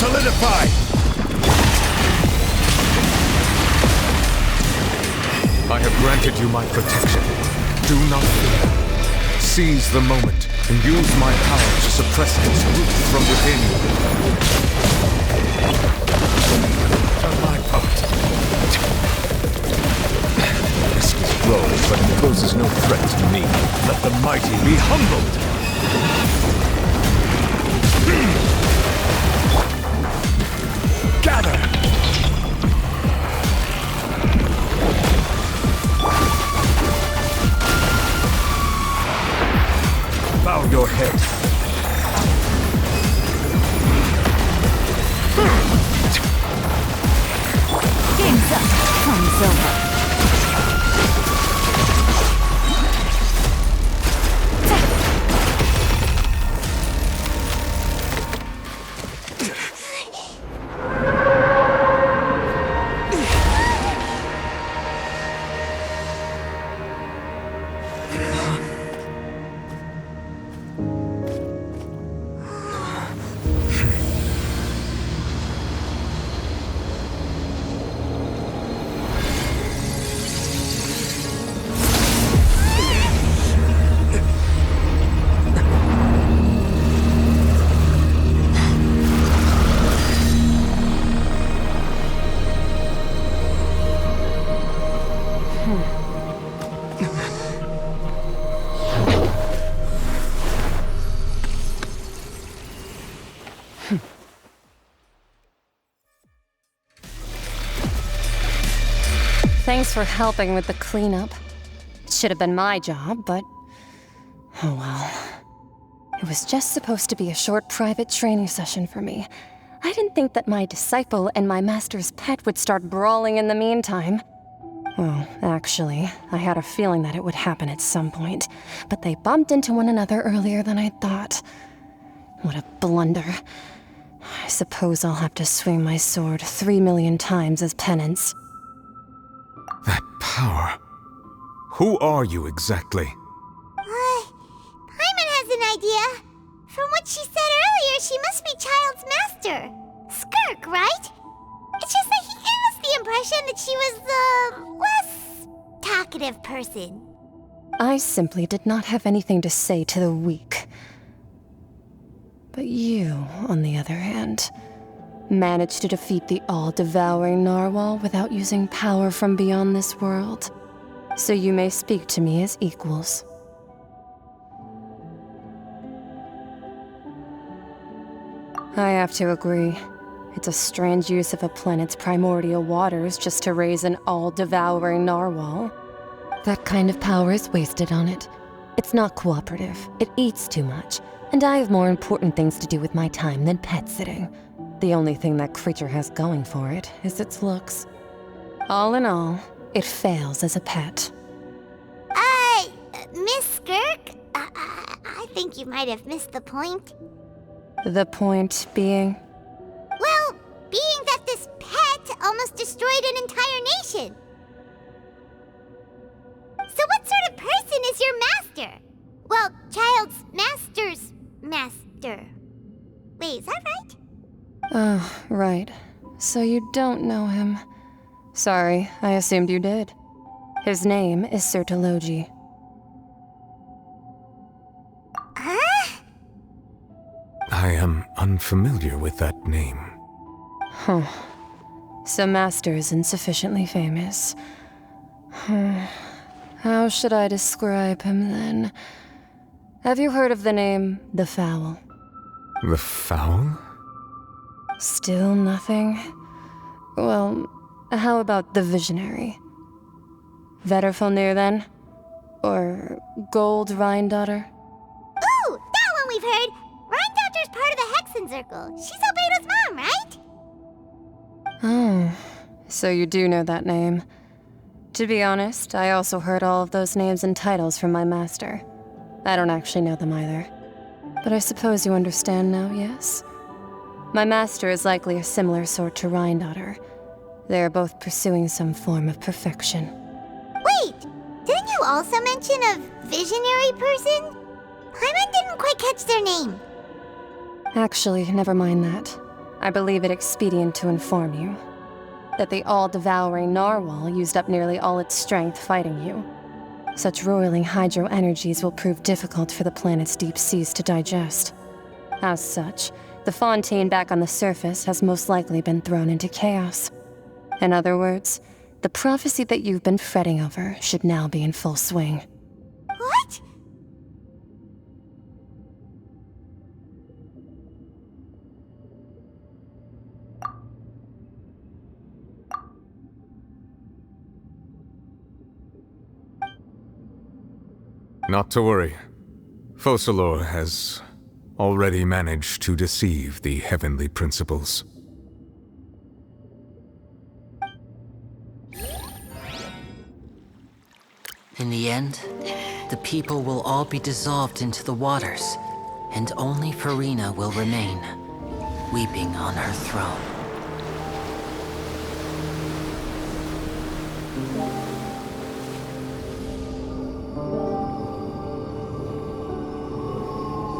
Solidify! I have granted you my protection. Do not fear. Seize the moment and use my power to suppress its root from within. On my part. Risk is low, but it poses no threat to me. Let the mighty be humbled! Gather! pit. Game's up. Fun's over. Thanks for helping with the cleanup. It should have been my job, but... oh well. It was just supposed to be a short private training session for me. I didn't think that my disciple and my master's pet would start brawling in the meantime. Well, actually, I had a feeling that it would happen at some point, but they bumped into one another earlier than I thought. What a blunder. I suppose I'll have to swing my sword 3 million times as penance. That power. Who are you exactly? Paimon has an idea. From what she said earlier, she must be Child's master. Skirk, right? It's just that he gave us the impression that she was the less talkative person. I simply did not have anything to say to the weak. But you, on the other hand, managed to defeat the all-devouring narwhal without using power from beyond this world. So you may speak to me as equals. I have to agree. It's a strange use of a planet's primordial waters just to raise an all-devouring narwhal. That kind of power is wasted on it. It's not cooperative. It eats too much. And I have more important things to do with my time than pet sitting. The only thing that creature has going for it is its looks. All in all, it fails as a pet. Miss Skirk? I think you might have missed the point. The point being? Well, being that this pet almost destroyed an entire nation. So what sort of person is your master? Well, Child's master's master. Wait, is that right? Oh, right. So you don't know him. Sorry, I assumed you did. His name is Sertologi. Huh? I am unfamiliar with that name. Huh. So Master isn't sufficiently famous. How should I describe him then? Have you heard of the name The Fowl? The Fowl? Still nothing? Well, how about the Visionary? Vetterfulnir then? Or Gold Rhindaughter? Ooh, that one we've heard! Rhindaughter's part of the Hexen Circle. She's Albedo's mom, right? Oh, so you do know that name. To be honest, I also heard all of those names and titles from my master. I don't actually know them either. But I suppose you understand now, yes? My master is likely a similar sort to Rhindaughter. They are both pursuing some form of perfection. Wait! Didn't you also mention a visionary person? Paimon didn't quite catch their name. Actually, never mind that. I believe it expedient to inform you that the all-devouring narwhal used up nearly all its strength fighting you. Such roiling hydro energies will prove difficult for the planet's deep seas to digest. As such, the Fontaine back on the surface has most likely been thrown into chaos. In other words, the prophecy that you've been fretting over should now be in full swing. What? Not to worry. Focalor has already managed to deceive the heavenly principles. In the end, the people will all be dissolved into the waters, and only Farina will remain, weeping on her throne.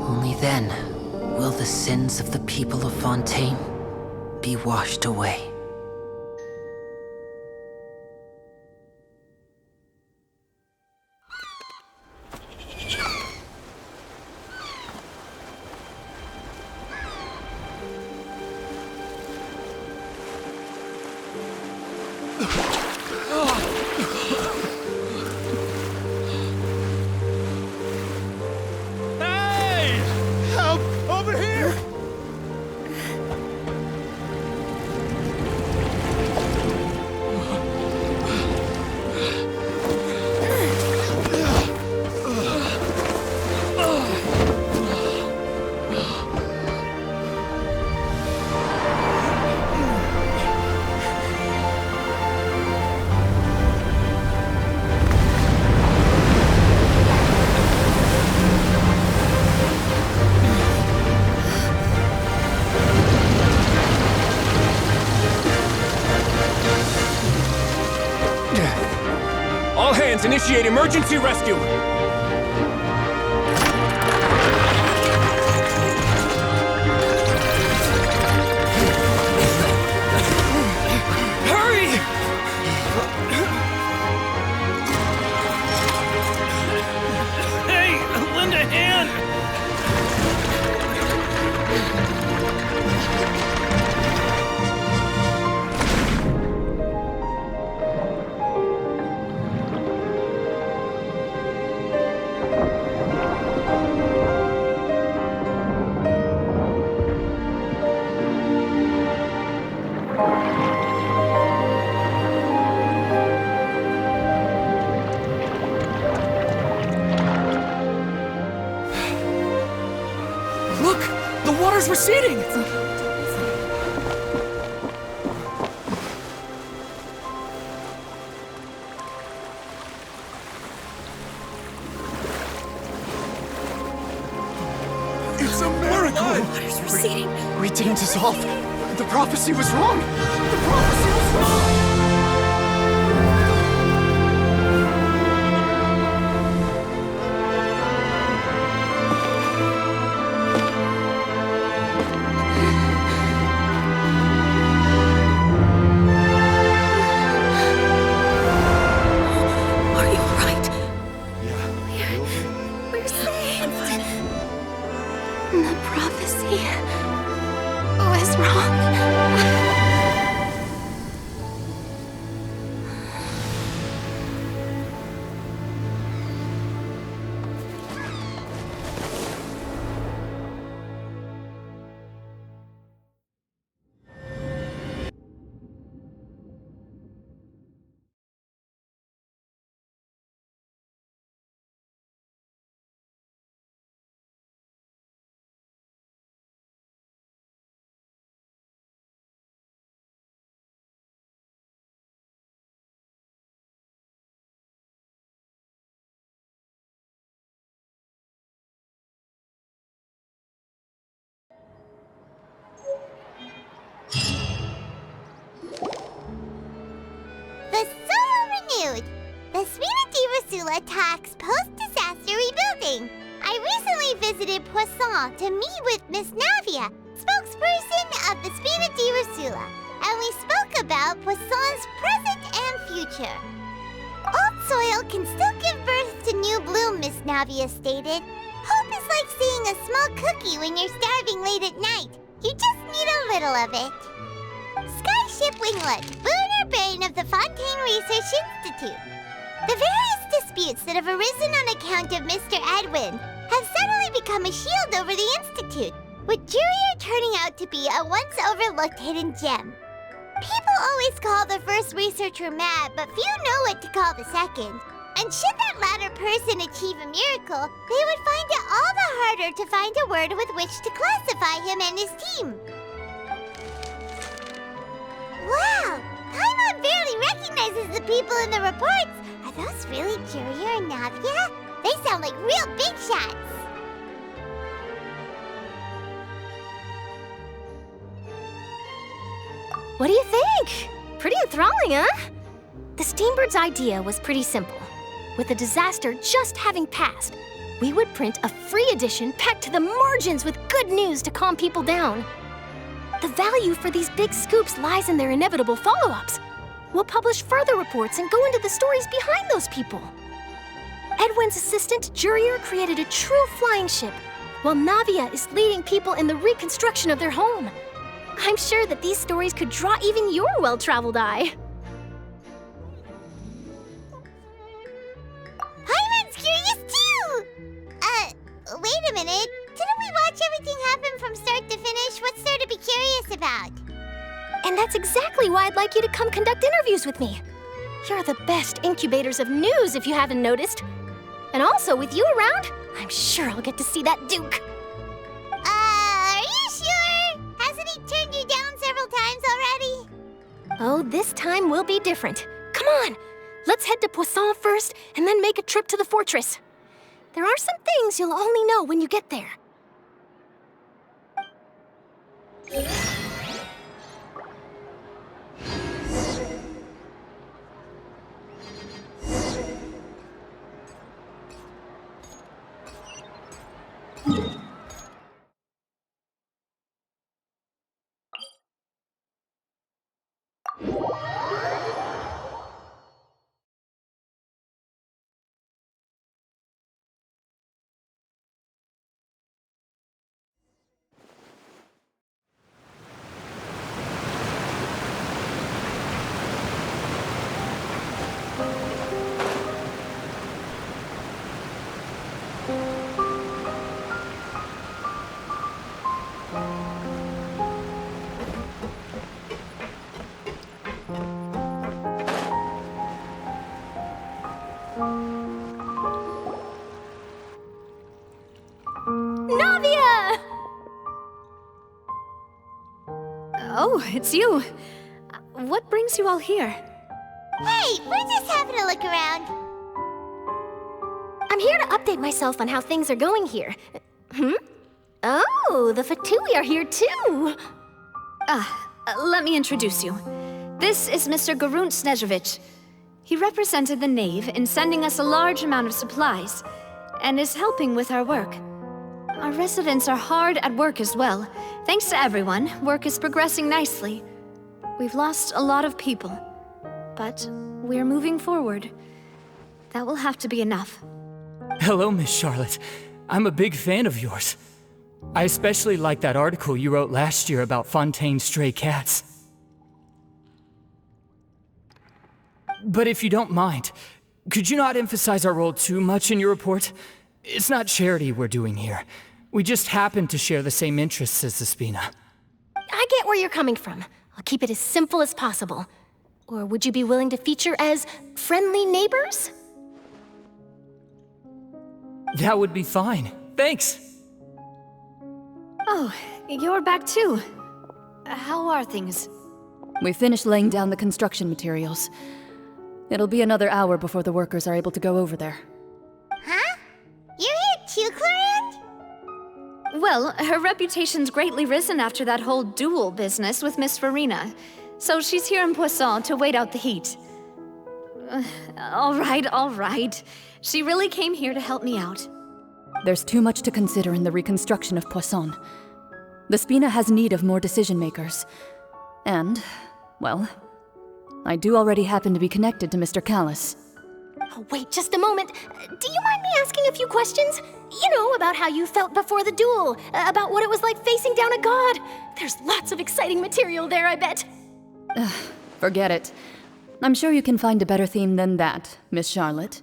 Only then will the sins of the people of Fontaine be washed away. All hands, initiate emergency rescue! Hurry! Hey, lend a hand! Look! The water's receding! It's a miracle! Water's receding. We didn't dissolve. The prophecy was wrong. The prophecy was wrong. Are you alright? Yeah. We're saved. The prophecy was wrong. The Solo renewed! The Spina di Rosula talks post-disaster rebuilding. I recently visited Poisson to meet with Miss Navia, spokesperson of the Spina di Rosula, and we spoke about Poisson's present and future. Old soil can still give birth to new bloom, Miss Navia stated. Hope is like seeing a small cookie when you're starving late at night. You just need a little of it. Skyship Winglet, boon or bane of the Fontaine Research Institute. The various disputes that have arisen on account of Mr. Edwin have suddenly become a shield over the Institute, with Jurier turning out to be a once overlooked hidden gem. People always call the first researcher mad, but few know what to call the second. And should that latter person achieve a miracle, they would find it all the harder to find a word with which to classify him and his team. Wow! Paimon barely recognizes the people in the reports. Are those really Jurier and Navia? They sound like real big shots. What do you think? Pretty enthralling, huh? The Steambird's idea was pretty simple. With the disaster just having passed, we would print a free edition packed to the margins with good news to calm people down. The value for these big scoops lies in their inevitable follow-ups. We'll publish further reports and go into the stories behind those people. Edwin's assistant, Jurier, created a true flying ship, while Navia is leading people in the reconstruction of their home. I'm sure that these stories could draw even your well-traveled eye. Paimon's curious too! Wait a minute. Didn't we watch everything happen from start to finish? What's there to be curious about? And that's exactly why I'd like you to come conduct interviews with me. You're the best incubators of news, if you haven't noticed. And also, with you around, I'm sure I'll get to see that Duke. Are you sure? Hasn't he turned you down several times already? Oh, this time will be different. Come on, let's head to Poisson first, and then make a trip to the fortress. There are some things you'll only know when you get there. Navia! Oh, it's you. What brings you all here? Hey, we're just having a look around. I'm here to update myself on how things are going here. Oh, the Fatui are here too! Let me introduce you. This is Mr. Garunt Snežević. He represented the Knave in sending us a large amount of supplies, and is helping with our work. Our residents are hard at work as well. Thanks to everyone, work is progressing nicely. We've lost a lot of people, but we're moving forward. That will have to be enough. Hello, Miss Charlotte. I'm a big fan of yours. I especially like that article you wrote last year about Fontaine's stray cats. But if you don't mind, could you not emphasize our role too much in your report? It's not charity we're doing here. We just happen to share the same interests as the Spina. I get where you're coming from. I'll keep it as simple as possible. Or would you be willing to feature as friendly neighbors? That would be fine. Thanks. Oh, you're back too. How are things? We finished laying down the construction materials. It'll be another hour before the workers are able to go over there. Huh? You're here too, Clarence? Well, her reputation's greatly risen after that whole duel business with Miss Farina, so she's here in Poisson to wait out the heat. All right. She really came here to help me out. There's too much to consider in the reconstruction of Poisson. The Spina has need of more decision-makers. And, well, I do already happen to be connected to Mr. Callis. Oh, wait just a moment. Do you mind me asking a few questions? You know, about how you felt before the duel, about what it was like facing down a god. There's lots of exciting material there, I bet. Forget it. I'm sure you can find a better theme than that, Miss Charlotte.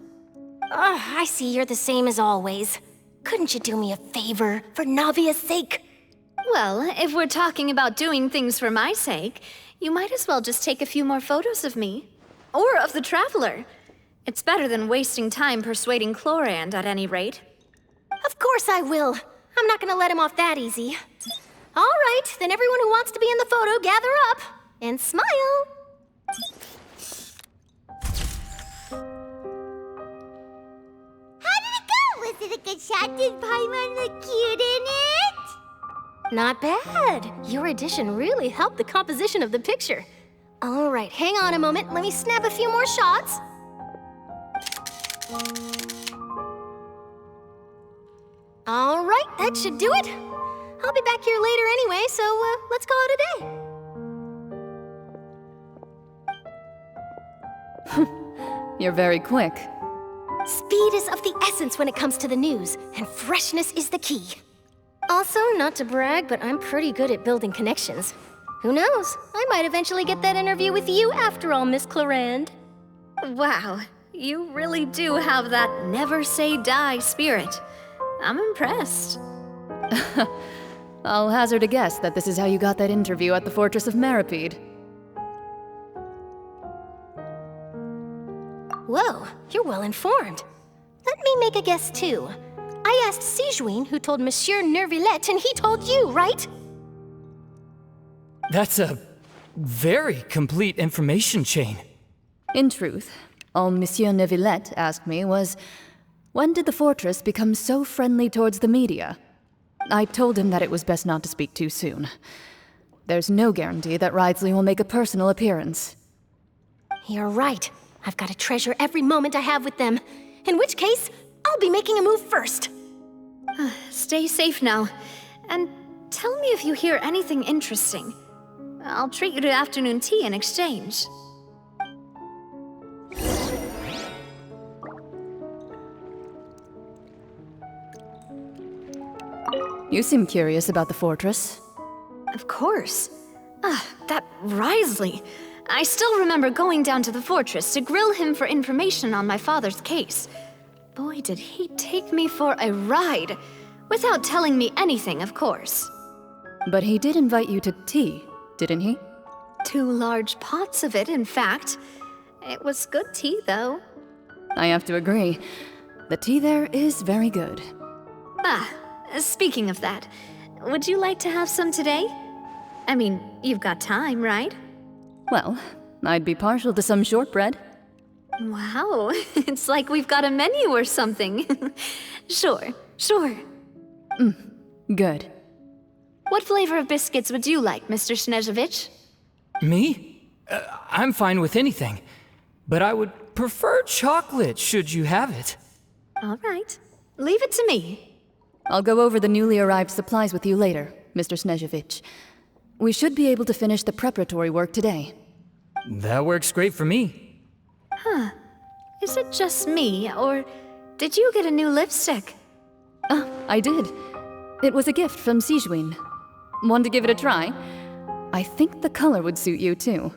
I see you're the same as always. Couldn't you do me a favor, for Navia's sake? Well, if we're talking about doing things for my sake, you might as well just take a few more photos of me. Or of the Traveler. It's better than wasting time persuading Chlorand, at any rate. Of course I will. I'm not gonna let him off that easy. All right, then everyone who wants to be in the photo, gather up and smile. How did it go? Was it a good shot? Did Paimon look cute in it? Not bad. Your addition really helped the composition of the picture. All right, hang on a moment. Let me snap a few more shots. All right, that should do it. I'll be back here later anyway, so let's call it a day. You're very quick. Speed is of the essence when it comes to the news, and freshness is the key. Also, not to brag, but I'm pretty good at building connections. Who knows? I might eventually get that interview with you after all, Miss Chlorand. Wow, you really do have that never say die spirit. I'm impressed. I'll hazard a guess that this is how you got that interview at the Fortress of Maripede. Whoa, you're well informed. Let me make a guess too. I asked Sijuin who told Monsieur Nervillette, and he told you, right? That's a very complete information chain. In truth, all Monsieur Neuvillette asked me was, when did the fortress become so friendly towards the media? I told him that it was best not to speak too soon. There's no guarantee that Wriothesley will make a personal appearance. You're right. I've got to treasure every moment I have with them. In which case, I'll be making a move first. Stay safe now. And tell me if you hear anything interesting. I'll treat you to afternoon tea in exchange. You seem curious about the fortress. Of course. That Wriothesley. I still remember going down to the fortress to grill him for information on my father's case. Boy, did he take me for a ride. Without telling me anything, of course. But he did invite you to tea, didn't he? 2 large pots of it, in fact. It was good tea, though. I have to agree. The tea there is very good. Speaking of that, would you like to have some today? I mean, you've got time, right? Well, I'd be partial to some shortbread. Wow, it's like we've got a menu or something. Sure. Good. What flavor of biscuits would you like, Mr. Snezhevich? Me? I'm fine with anything. But I would prefer chocolate, should you have it. All right. Leave it to me. I'll go over the newly arrived supplies with you later, Mr. Snezhevich. We should be able to finish the preparatory work today. That works great for me. Huh. Is it just me, or did you get a new lipstick? I did. It was a gift from Sijuin. Want to give it a try? I think the color would suit you, too.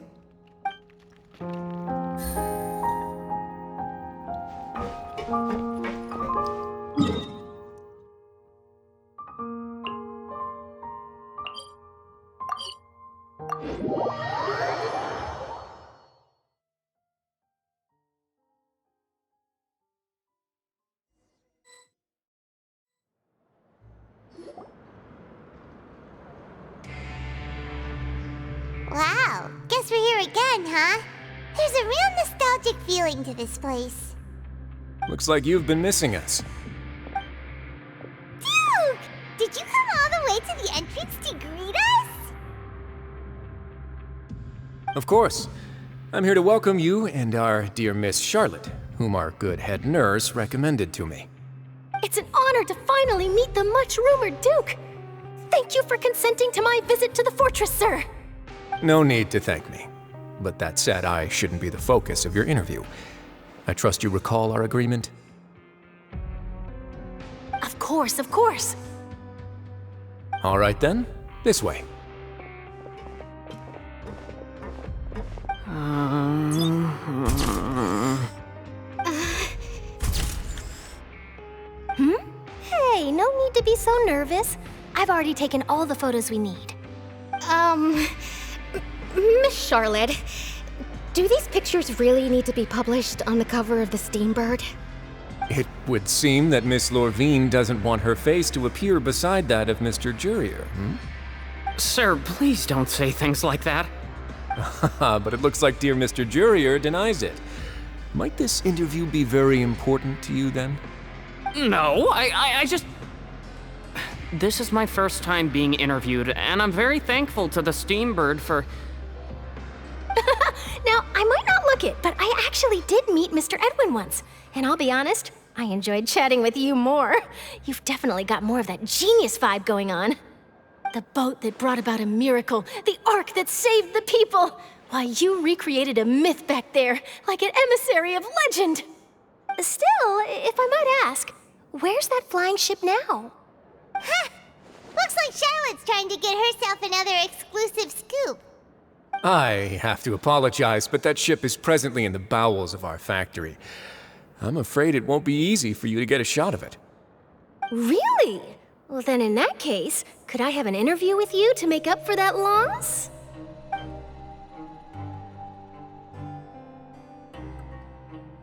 Wow, guess we're here again, huh? There's a real nostalgic feeling to this place. Looks like you've been missing us. Duke! Did you come all the way to the entrance to greet us? Of course. I'm here to welcome you and our dear Miss Charlotte, whom our good head nurse recommended to me. It's an honor to finally meet the much-rumored Duke. Thank you for consenting to my visit to the fortress, sir. No need to thank me. But that said, I shouldn't be the focus of your interview. I trust you recall our agreement? Of course. All right then, this way. Hey, no need to be so nervous. I've already taken all the photos we need. Miss Charlotte, Do these pictures really need to be published on the cover of the Steambird? It would seem that Miss Lorvine doesn't want her face to appear beside that of Mr. Jurier, hmm? Sir, please don't say things like that. But it looks like dear Mr. Jurier denies it. Might this interview be very important to you, then? No, I just... This is my first time being interviewed, and I'm very thankful to the Steambird for... Now, I might not look it, but I actually did meet Mr. Edwin once. And I'll be honest, I enjoyed chatting with you more. You've definitely got more of that genius vibe going on. The boat that brought about a miracle, the ark that saved the people. Why, you recreated a myth back there, like an emissary of legend. Still, if I might ask, where's that flying ship now? Huh! Looks like Charlotte's trying to get herself another exclusive scoop. I have to apologize, but that ship is presently in the bowels of our factory. I'm afraid it won't be easy for you to get a shot of it. Really? Well, then in that case, could I have an interview with you to make up for that loss?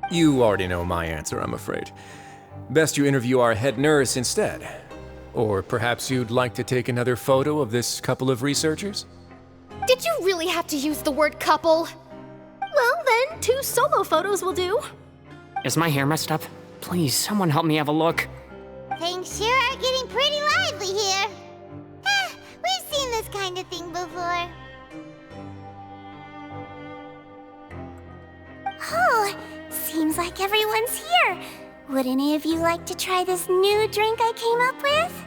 You already know my answer, I'm afraid. Best you interview our head nurse instead. Or perhaps you'd like to take another photo of this couple of researchers? Did you really have to use the word couple? Well, then 2 solo photos will do. Is my hair messed up? Please, someone help me have a look. Things sure are getting pretty lively here. We've seen this kind of thing before. Oh, seems like everyone's here. Would any of you like to try this new drink I came up with?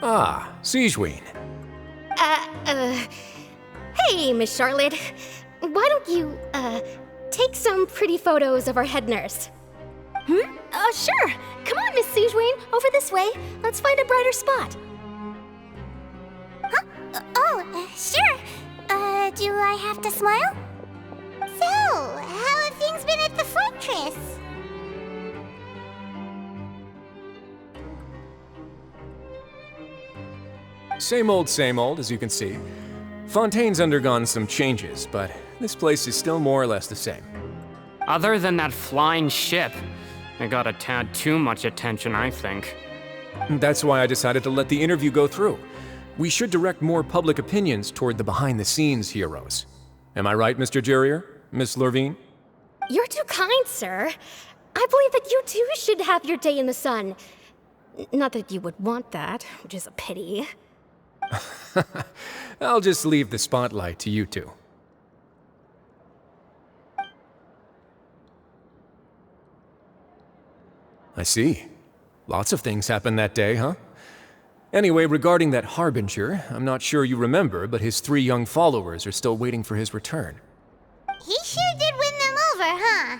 Ah, Siegeween. Hey, Miss Charlotte. Why don't you, take some pretty photos of our head nurse? Sure. Come on, Miss Siegeween, over this way. Let's find a brighter spot. Huh? Sure. Do I have to smile? So, how have things been at the fortress? Same old, as you can see. Fontaine's undergone some changes, but this place is still more or less the same. Other than that flying ship, it got a tad too much attention, I think. That's why I decided to let the interview go through. We should direct more public opinions toward the behind-the-scenes heroes. Am I right, Mr. Jurier? Miss Lorvine? You're too kind, sir. I believe that you too should have your day in the sun. Not that you would want that, which is a pity. I'll just leave the spotlight to you two. I see. Lots of things happened that day, huh? Anyway, regarding that Harbinger, I'm not sure you remember, but his 3 young followers are still waiting for his return. He sure did win them over, huh?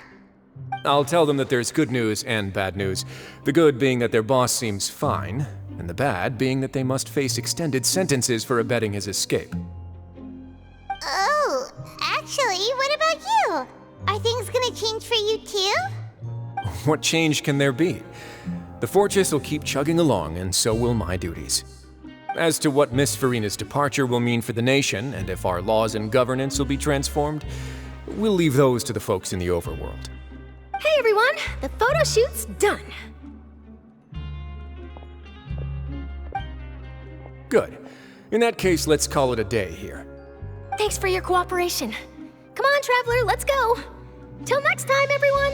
I'll tell them that there's good news and bad news. The good being that their boss seems fine, and the bad being that they must face extended sentences for abetting his escape. Oh, actually, what about you? Are things gonna change for you too? What change can there be? The fortress will keep chugging along, and so will my duties. As to what Miss Farina's departure will mean for the nation, and if our laws and governance will be transformed, we'll leave those to the folks in the overworld. Hey everyone, the photo shoot's done. Good. In that case, let's call it a day here. Thanks for your cooperation. Come on, Traveler, let's go. Till next time, everyone.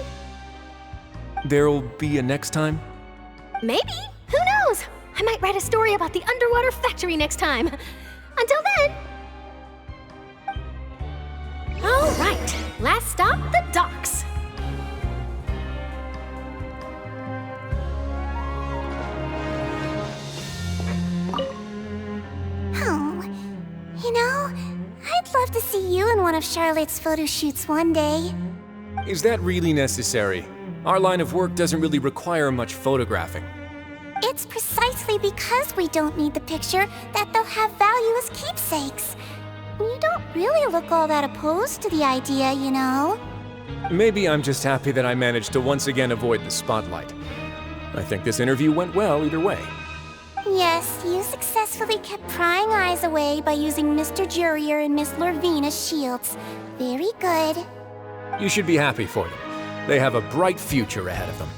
There'll be a next time? Maybe. Who knows? I might write a story about the underwater factory next time. Until then. All right, last stop, the docks. Oh, you know, I'd love to see you in one of Charlotte's photo shoots one day. Is that really necessary? Our line of work doesn't really require much photographing. It's precisely because we don't need the picture that they'll have value as keepsakes. You don't really look all that opposed to the idea, you know. Maybe I'm just happy that I managed to once again avoid the spotlight. I think this interview went well either way. Yes, you successfully kept prying eyes away by using Mr. Jurier and Miss Lorvine as shields. Very good. You should be happy for them. They have a bright future ahead of them.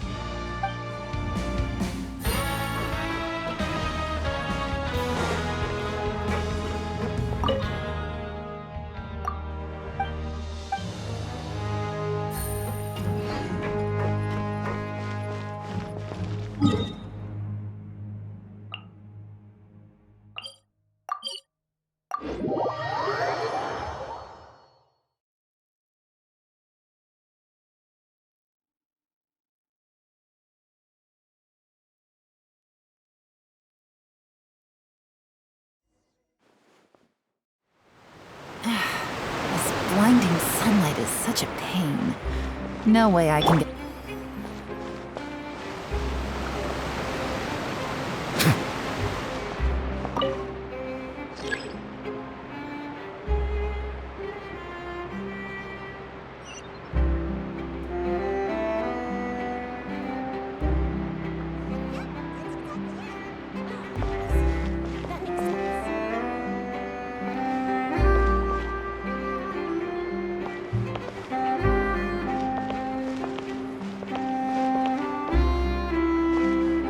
This blinding sunlight is such a pain. No way I can get...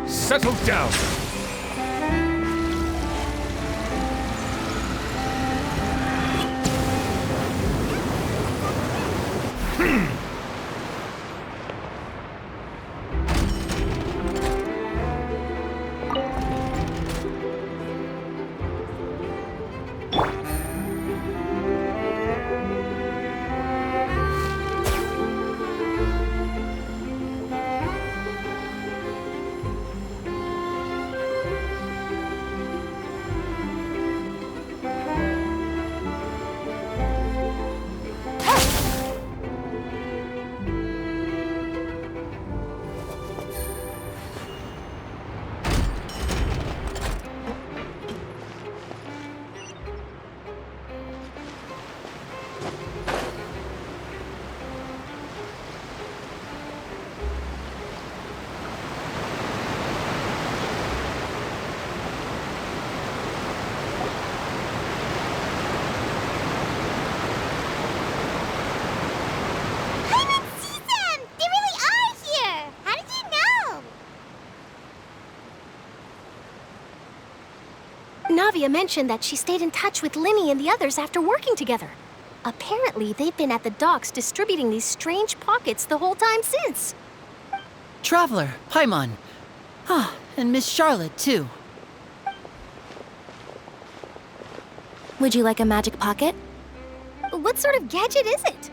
Settle down! Navia mentioned that she stayed in touch with Linny and the others after working together. Apparently, they've been at the docks distributing these strange pockets the whole time since. Traveler, Paimon. Ah, and Miss Charlotte, too. Would you like a magic pocket? What sort of gadget is it?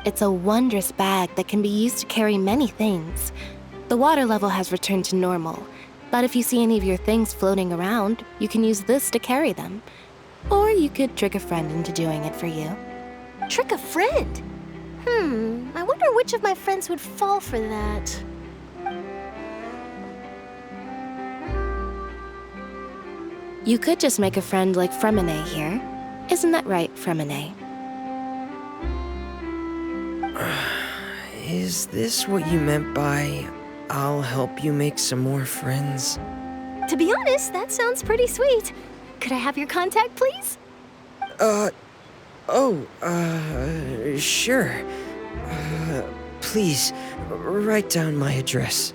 It's a wondrous bag that can be used to carry many things. The water level has returned to normal, but if you see any of your things floating around, you can use this to carry them. Or you could trick a friend into doing it for you. Trick a friend? I wonder which of my friends would fall for that. You could just make a friend like Fremine here. Isn't that right, Fremine? Is this what you meant by, I'll help you make some more friends? To be honest, that sounds pretty sweet. Could I have your contact, please? Sure. Please, write down my address.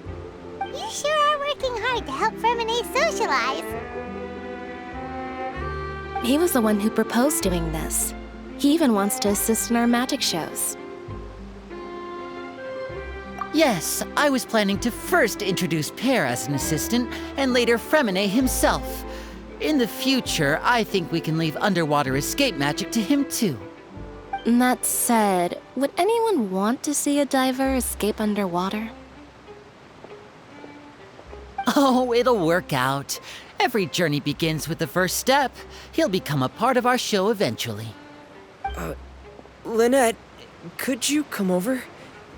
You sure are working hard to help Fremine socialize. He was the one who proposed doing this. He even wants to assist in our magic shows. Yes, I was planning to first introduce Pear as an assistant, and later Fremine himself. In the future, I think we can leave underwater escape magic to him too. That said, would anyone want to see a diver escape underwater? Oh, it'll work out. Every journey begins with the first step. He'll become a part of our show eventually. Lynette, could you come over?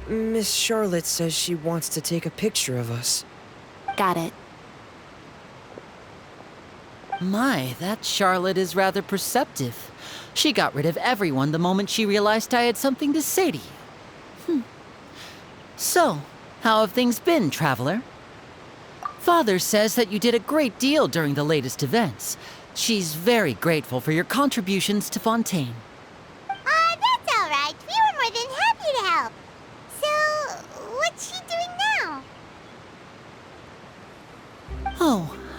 Miss Charlotte says she wants to take a picture of us. Got it. My, that Charlotte is rather perceptive. She got rid of everyone the moment she realized I had something to say to you. So, how have things been, Traveler? Father says that you did a great deal during the latest events. She's very grateful for your contributions to Fontaine. That's all right. We were more than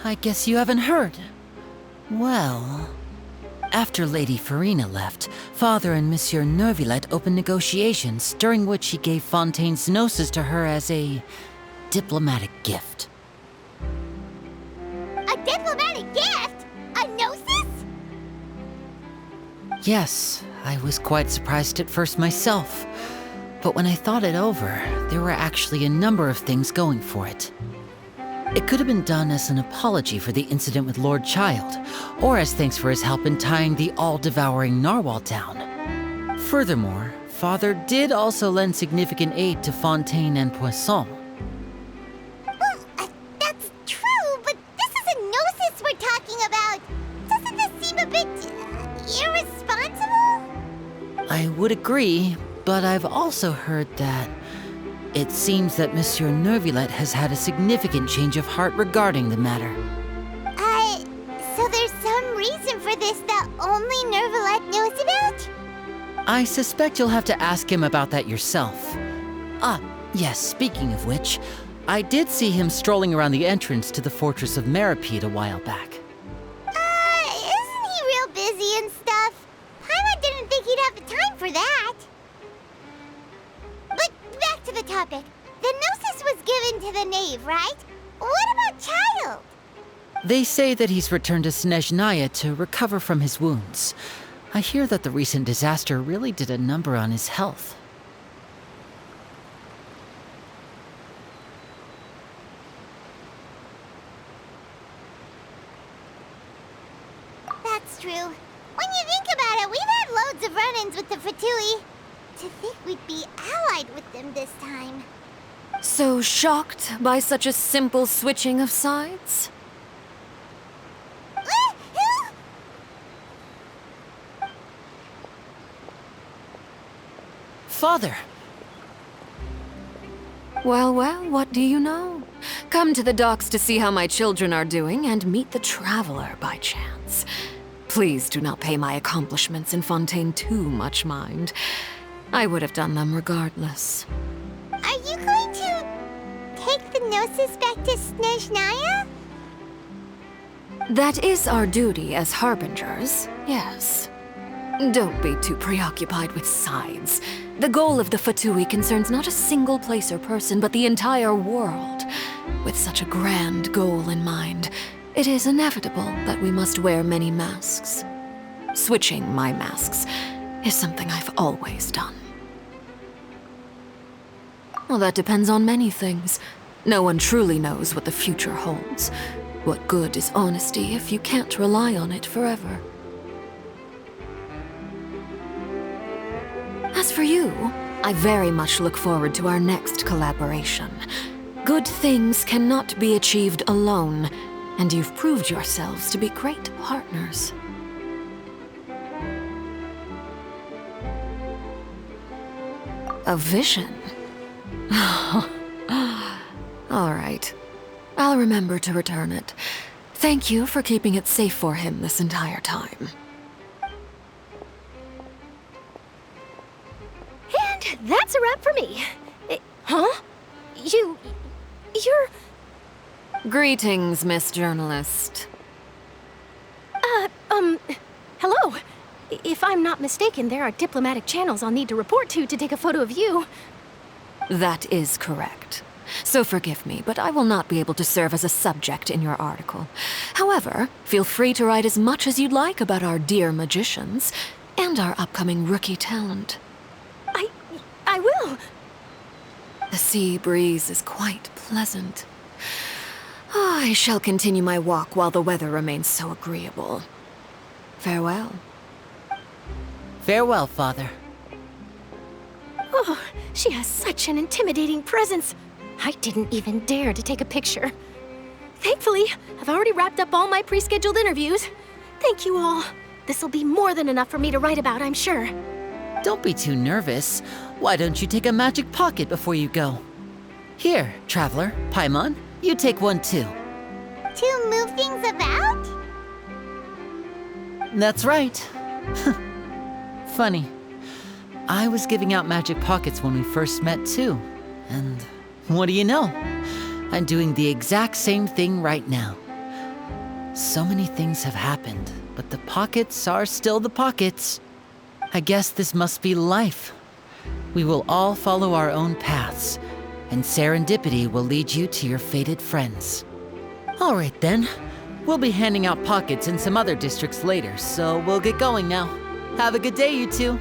I guess you haven't heard. Well, after Lady Farina left, Father and Monsieur Neuvillette opened negotiations, during which he gave Fontaine's gnosis to her as a diplomatic gift. A diplomatic gift? A gnosis? Yes, I was quite surprised at first myself. But when I thought it over, there were actually a number of things going for it. It could have been done as an apology for the incident with Lord Child, or as thanks for his help in tying the all-devouring narwhal down. Furthermore, Father did also lend significant aid to Fontaine and Poisson. Well, that's true, but this is a gnosis we're talking about. Doesn't this seem a bit irresponsible? I would agree, but I've also heard that it seems that Monsieur Neuvillette has had a significant change of heart regarding the matter. So there's some reason for this that only Neuvillette knows about? I suspect you'll have to ask him about that yourself. Yes, speaking of which, I did see him strolling around the entrance to the Fortress of Meripede a while back. Isn't he real busy and stuff? Paimon didn't think he'd have the time for that. But back to the topic. The gnosis was given to the knave, right? What about Child? They say that he's returned to Snezhnaya to recover from his wounds. I hear that the recent disaster really did a number on his health. That's true. When you think about it, we've had loads of run-ins with the Fatui. To think we'd be allied with them this time. So shocked by such a simple switching of sides? Father! Well, what do you know? Come to the docks to see how my children are doing and meet the traveler by chance. Please do not pay my accomplishments in Fontaine too much mind. I would have done them regardless. Are you going to take the gnosis back to Snezhnaya? That is our duty as harbingers, yes. Don't be too preoccupied with sides. The goal of the Fatui concerns not a single place or person, but the entire world. With such a grand goal in mind, it is inevitable that we must wear many masks. Switching my masks is something I've always done. Well, that depends on many things. No one truly knows what the future holds. What good is honesty if you can't rely on it forever? As for you, I very much look forward to our next collaboration. Good things cannot be achieved alone, and you've proved yourselves to be great partners. A vision? All right. I'll remember to return it. Thank you for keeping it safe for him this entire time. And that's a wrap for me. Huh? You're... Greetings, Miss Journalist. Hello. If I'm not mistaken, there are diplomatic channels I'll need to report to take a photo of you. That is correct. So forgive me, but I will not be able to serve as a subject in your article. However, feel free to write as much as you'd like about our dear magicians and our upcoming rookie talent. I will. The sea breeze is quite pleasant. I shall continue my walk while the weather remains so agreeable. Farewell. Farewell, Father. Oh, she has such an intimidating presence. I didn't even dare to take a picture. Thankfully, I've already wrapped up all my pre-scheduled interviews. Thank you all. This'll be more than enough for me to write about, I'm sure. Don't be too nervous. Why don't you take a magic pocket before you go? Here, Traveler, Paimon, you take one too. To move things about? That's right. Funny. I was giving out magic pockets when we first met too. And what do you know? I'm doing the exact same thing right now. So many things have happened, but the pockets are still the pockets. I guess this must be life. We will all follow our own paths, and serendipity will lead you to your fated friends. All right then. We'll be handing out pockets in some other districts later, so we'll get going now. Have a good day, you two.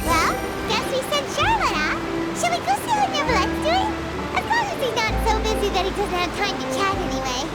Well, guess we sent Charlotte off. Shall we go see what Neverlette's doing? As long as he's not so busy that he doesn't have time to chat anyway.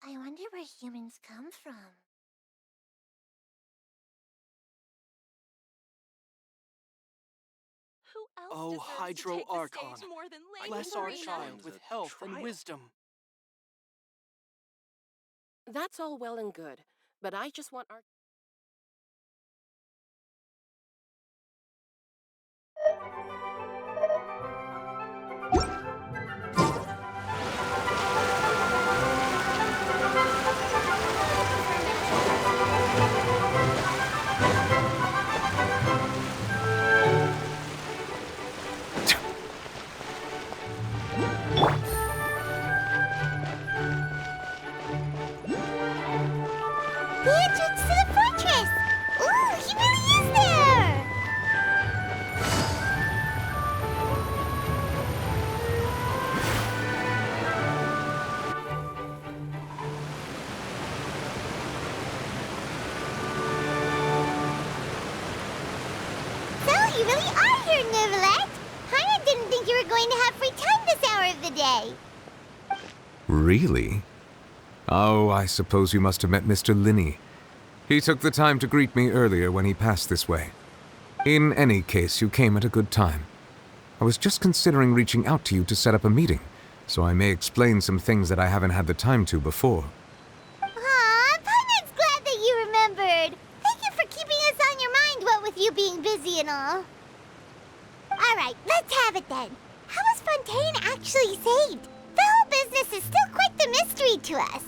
I wonder where humans come from. Who else Oh, deserves Hydro to take the Archon, stage more than Lady bless our Farina? child with health and wisdom. That's all well and good, but I just want our... The entrance to the fortress! Ooh, he really is there! So, you really are here, Neverlet! Hyman didn't think you were going to have free time this hour of the day. Really? Oh, I suppose you must have met Mr. Linney. He took the time to greet me earlier when he passed this way. In any case, you came at a good time. I was just considering reaching out to you to set up a meeting, so I may explain some things that I haven't had the time to before. Aw, Paimon's glad that you remembered. Thank you for keeping us on your mind, what with you being busy and all. Alright, let's have it then. How was Fontaine actually saved? The whole business is still quite the mystery to us.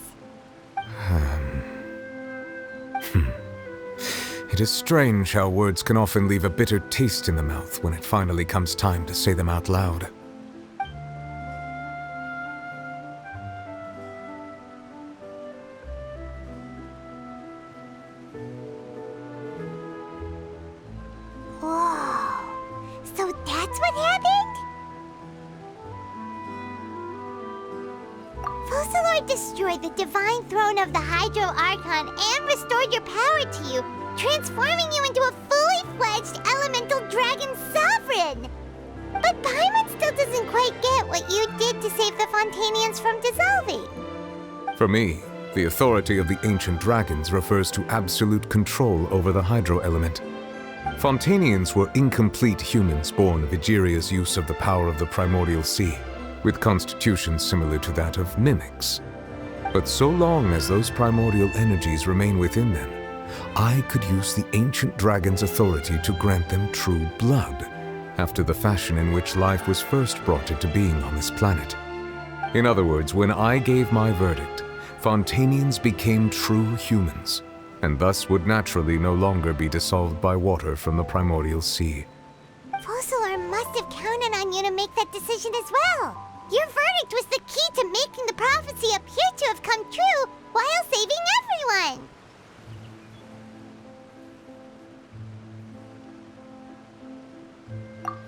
It is strange how words can often leave a bitter taste in the mouth when it finally comes time to say them out loud. Whoa. So that's what happened? Focalord destroyed the divine throne of the Hydro Archon and restored your power to you, transforming you into a fully fledged elemental dragon sovereign! But Paimon still doesn't quite get what you did to save the Fontainians from dissolving. For me, the authority of the ancient dragons refers to absolute control over the hydro element. Fontainians were incomplete humans born of Egeria's use of the power of the primordial sea, with constitutions similar to that of mimics. But so long as those primordial energies remain within them, I could use the ancient dragon's authority to grant them true blood, after the fashion in which life was first brought into being on this planet. In other words, when I gave my verdict, Fontainians became true humans, and thus would naturally no longer be dissolved by water from the primordial sea. Focalor must have counted on you to make that decision as well. Your verdict was the key to making the prophecy appear to have come true while saving everyone.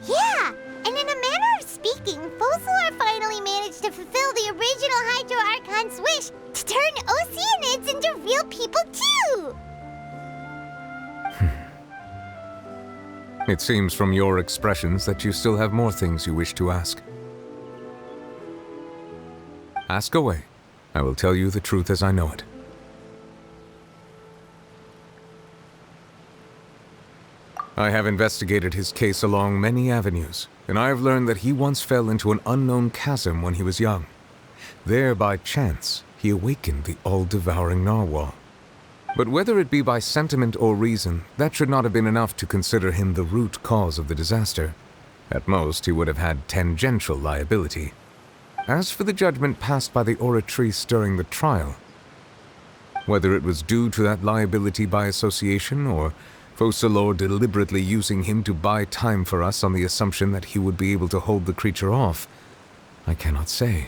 Yeah, and in a manner of speaking, Focalor finally managed to fulfill the original Hydro Archon's wish to turn Oceanids into real people too! It seems from your expressions that you still have more things you wish to ask. Ask away. I will tell you the truth as I know it. I have investigated his case along many avenues, and I have learned that he once fell into an unknown chasm when he was young. There, by chance, he awakened the all-devouring narwhal. But whether it be by sentiment or reason, that should not have been enough to consider him the root cause of the disaster. At most, he would have had tangential liability. As for the judgment passed by the Oratrice during the trial, whether it was due to that liability by association, or Focalor deliberately using him to buy time for us on the assumption that he would be able to hold the creature off, I cannot say.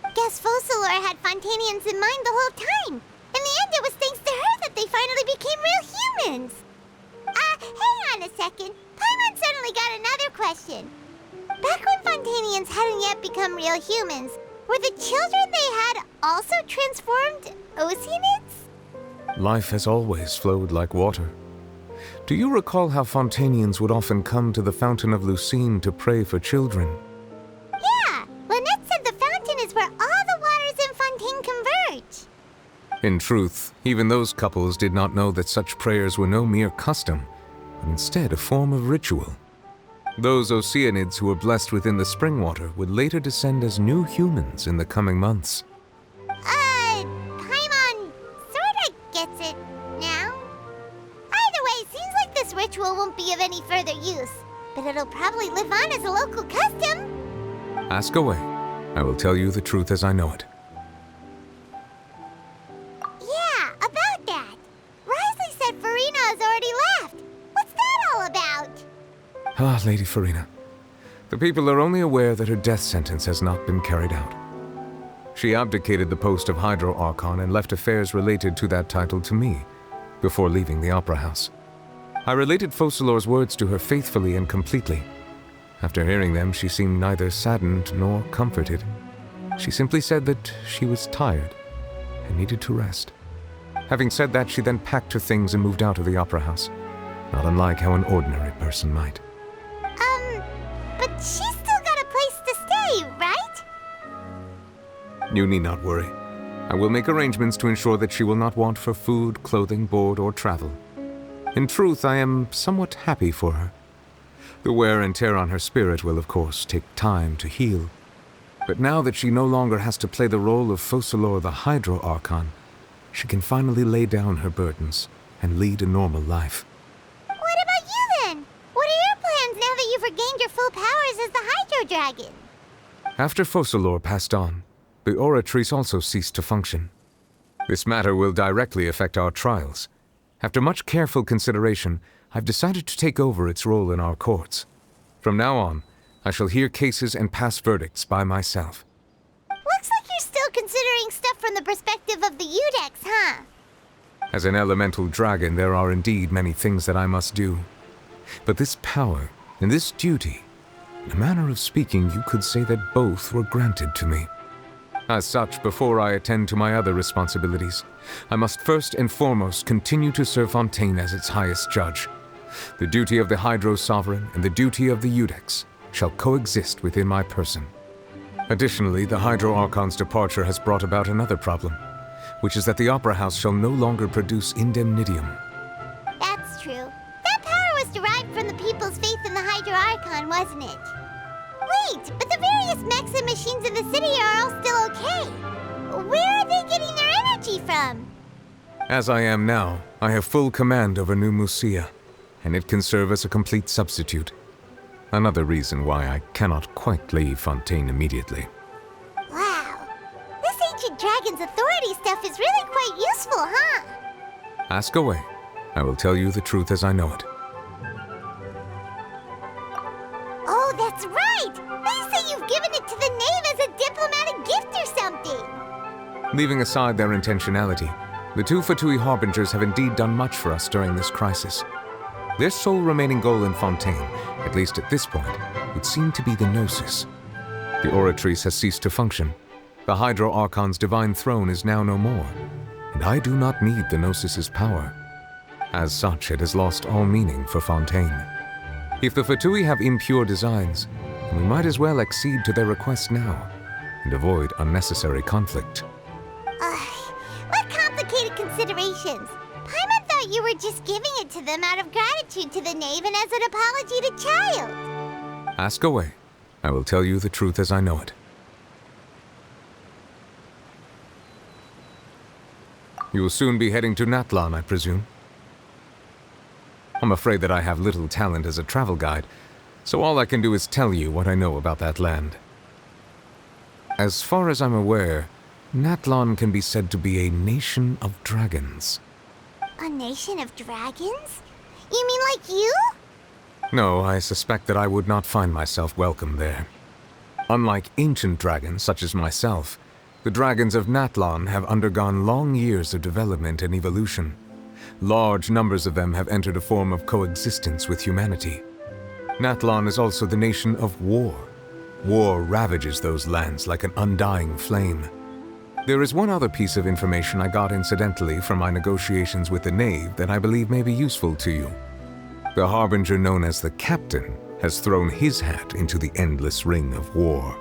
Guess Focalor had Fontainians in mind the whole time. In the end, it was thanks to her that they finally became real humans. Hang on a second. Paimon suddenly got another question. Back when Fontainians hadn't yet become real humans, were the children they had also transformed Oceanids? Life has always flowed like water. Do you recall how Fontainians would often come to the Fountain of Lucine to pray for children? Yeah, Lynette said the fountain is where all the waters in Fontaine converge. In truth, even those couples did not know that such prayers were no mere custom, but instead a form of ritual. Those Oceanids who were blessed within the spring water would later descend as new humans in the coming months. Paimon sorta gets it now. Either way, seems like this ritual won't be of any further use, but it'll probably live on as a local custom. Ask away. I will tell you the truth as I know it. Yeah, about that. Risley said Farina has already left. What's that all about? Ah, Lady Farina. The people are only aware that her death sentence has not been carried out. She abdicated the post of Hydro Archon and left affairs related to that title to me, before leaving the Opera House. I related Focalor's words to her faithfully and completely. After hearing them, she seemed neither saddened nor comforted. She simply said that she was tired and needed to rest. Having said that, she then packed her things and moved out of the Opera House, not unlike how an ordinary person might. But she's still got a place to stay, right? You need not worry. I will make arrangements to ensure that she will not want for food, clothing, board, or travel. In truth, I am somewhat happy for her. The wear and tear on her spirit will, of course, take time to heal. But now that she no longer has to play the role of Focalor the Hydro Archon, she can finally lay down her burdens and lead a normal life. What about you then? What are your plans now that you've regained your full powers as the Hydro Dragon? After Focalor passed on, the Oratrice also ceased to function. This matter will directly affect our trials. After much careful consideration, I've decided to take over its role in our courts. From now on, I shall hear cases and pass verdicts by myself. Looks like you're still considering stuff from the perspective of the Udex, huh? As an elemental dragon, there are indeed many things that I must do. But this power and this duty, in a manner of speaking, you could say that both were granted to me. As such, before I attend to my other responsibilities, I must first and foremost continue to serve Fontaine as its highest judge. The duty of the Hydro Sovereign and the duty of the Udex shall coexist within my person. Additionally, the Hydro Archon's departure has brought about another problem, which is that the Opera House shall no longer produce indemnitium. That's true. That power was derived from the people's faith in the Hydro Archon, wasn't it? Wait, but the various mechs and machines in the city are all still okay. Where are they getting their energy from? As I am now, I have full command over New Musia, and it can serve as a complete substitute. Another reason why I cannot quite leave Fontaine immediately. Wow. This ancient dragon's authority stuff is really quite useful, huh? Ask away. I will tell you the truth as I know it. Oh, that's right! They say you've given it to the knave as a diplomatic gift or something! Leaving aside their intentionality, the two Fatui Harbingers have indeed done much for us during this crisis. Their sole remaining goal in Fontaine, at least at this point, would seem to be the Gnosis. The Oratrice has ceased to function. The Hydro Archon's divine throne is now no more, and I do not need the Gnosis's power. As such, it has lost all meaning for Fontaine. If the Fatui have impure designs, we might as well accede to their request now, and avoid unnecessary conflict. What complicated considerations! Paimon thought you were just giving it to them out of gratitude to the knave and as an apology to Child. Ask away. I will tell you the truth as I know it. You will soon be heading to Natlan, I presume? I'm afraid that I have little talent as a travel guide, so all I can do is tell you what I know about that land. As far as I'm aware, Natlan can be said to be a nation of dragons. A nation of dragons? You mean like you? No, I suspect that I would not find myself welcome there. Unlike ancient dragons such as myself, the dragons of Natlan have undergone long years of development and evolution. Large numbers of them have entered a form of coexistence with humanity. Natlan is also the nation of war. War ravages those lands like an undying flame. There is one other piece of information I got incidentally from my negotiations with the knave that I believe may be useful to you. The harbinger known as the Captain has thrown his hat into the endless ring of war.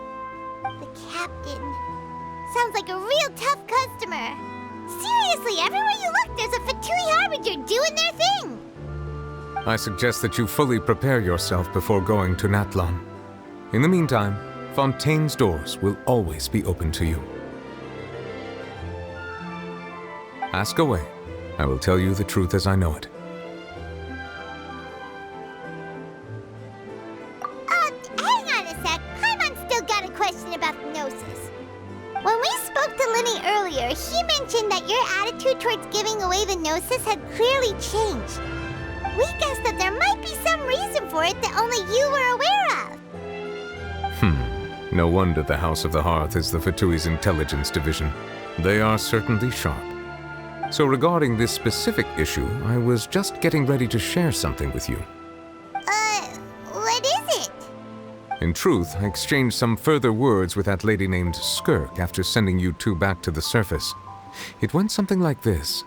The Captain. Sounds like a real tough customer. Seriously, everywhere you look, there's a Fatui Harbinger doing their thing. I suggest that you fully prepare yourself before going to Natlan. In the meantime, Fontaine's doors will always be open to you. Ask away. I will tell you the truth as I know it. Hang on a sec. Paimon's still got a question about the Gnosis. When we spoke to Linny earlier, he mentioned that your attitude towards giving away the Gnosis had clearly changed. We guessed that there might be some reason for it that only you were aware of. No wonder the House of the Hearth is the Fatui's intelligence division. They are certainly sharp. So regarding this specific issue, I was just getting ready to share something with you. What is it? In truth, I exchanged some further words with that lady named Skirk after sending you two back to the surface. It went something like this.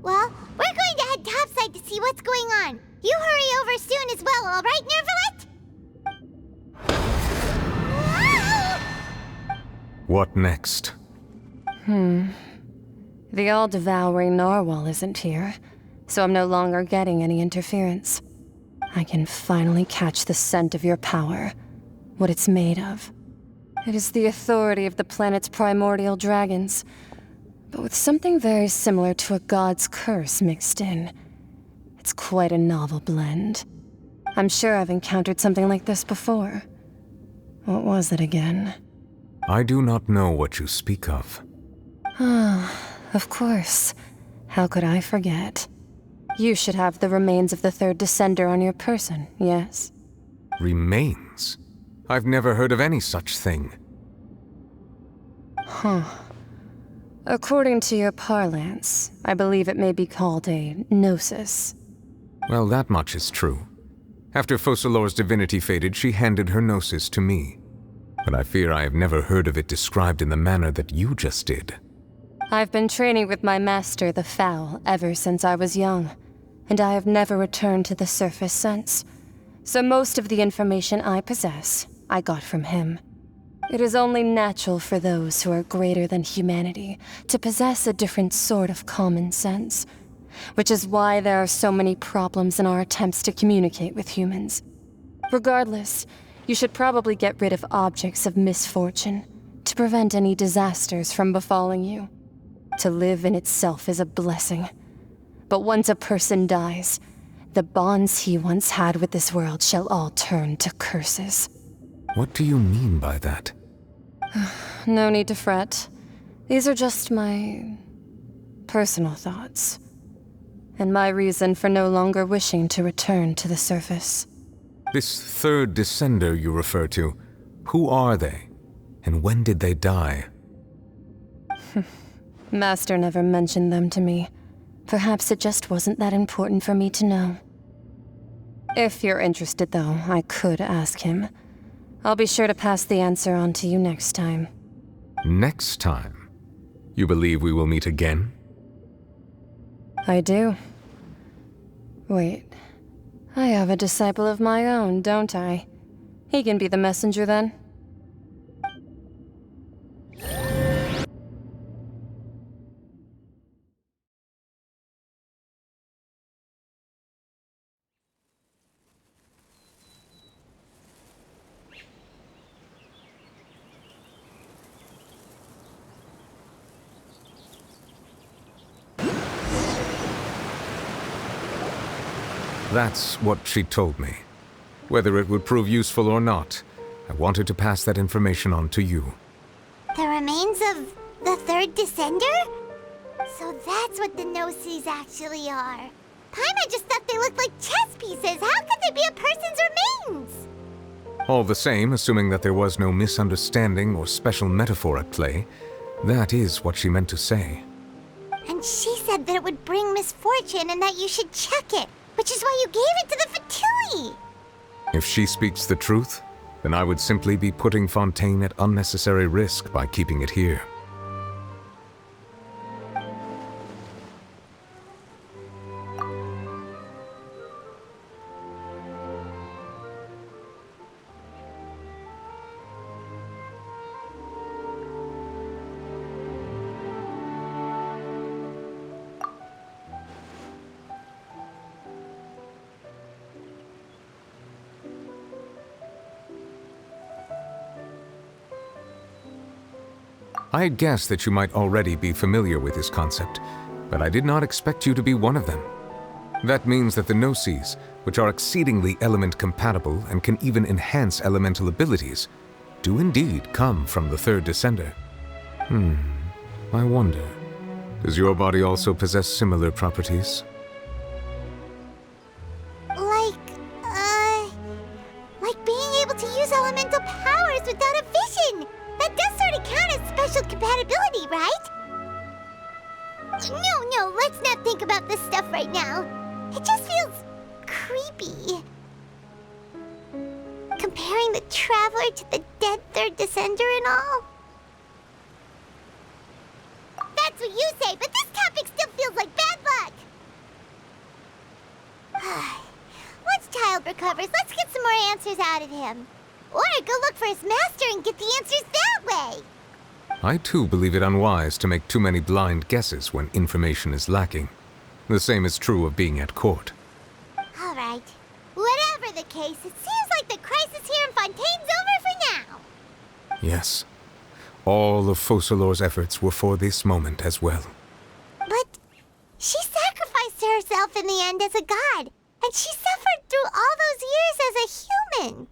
Well, we're going to head topside to see what's going on. You hurry over soon as well, all right, Nervalet? What next? The all-devouring narwhal isn't here, so I'm no longer getting any interference. I can finally catch the scent of your power, what it's made of. It is the authority of the planet's primordial dragons, but with something very similar to a god's curse mixed in. It's quite a novel blend. I'm sure I've encountered something like this before. What was it again? I do not know what you speak of. Of course. How could I forget? You should have the remains of the third descender on your person, yes? Remains? I've never heard of any such thing. According to your parlance, I believe it may be called a gnosis. Well, that much is true. After Focalor's divinity faded, she handed her gnosis to me. But I fear I have never heard of it described in the manner that you just did. I've been training with my master, the Foul, ever since I was young, and I have never returned to the surface since. So most of the information I possess, I got from him. It is only natural for those who are greater than humanity to possess a different sort of common sense, which is why there are so many problems in our attempts to communicate with humans. Regardless, you should probably get rid of objects of misfortune to prevent any disasters from befalling you. To live in itself is a blessing. But once a person dies, the bonds he once had with this world shall all turn to curses. What do you mean by that? No need to fret. These are just my personal thoughts, and my reason for no longer wishing to return to the surface. This third descender you refer to, who are they? And when did they die? Master never mentioned them to me. Perhaps it just wasn't that important for me to know. If you're interested, though, I could ask him. I'll be sure to pass the answer on to you next time. Next time? You believe we will meet again? I do. Wait. I have a disciple of my own, don't I? He can be the messenger then. That's what she told me. Whether it would prove useful or not, I wanted to pass that information on to you. The remains of the third descender? So that's what the Gnosis actually are. Paimon just thought they looked like chess pieces. How could they be a person's remains? All the same, assuming that there was no misunderstanding or special metaphor at play, that is what she meant to say. And she said that it would bring misfortune and that you should check it, which is why you gave it to the Fatui. If she speaks the truth, then I would simply be putting Fontaine at unnecessary risk by keeping it here. I had guessed that you might already be familiar with this concept, but I did not expect you to be one of them. That means that the Gnosis, which are exceedingly element-compatible and can even enhance elemental abilities, do indeed come from the third descender. I wonder, does your body also possess similar properties? Like being able to use elemental powers without a vision! That does sort of count as special compatibility, right? No, let's not think about this stuff right now. It just feels creepy. Comparing the Traveler to the dead third descender and all. That's what you say, but this topic still feels like bad luck. Once Child recovers, let's get some more answers out of him. Or go look for his master and get the answers that way. I too believe it unwise to make too many blind guesses when information is lacking. The same is true of being at court. All right. Whatever the case, it seems like the crisis here in Fontaine's over for now. Yes. All of Focalor's efforts were for this moment as well. But she sacrificed herself in the end as a god, and she suffered through all those years as a human.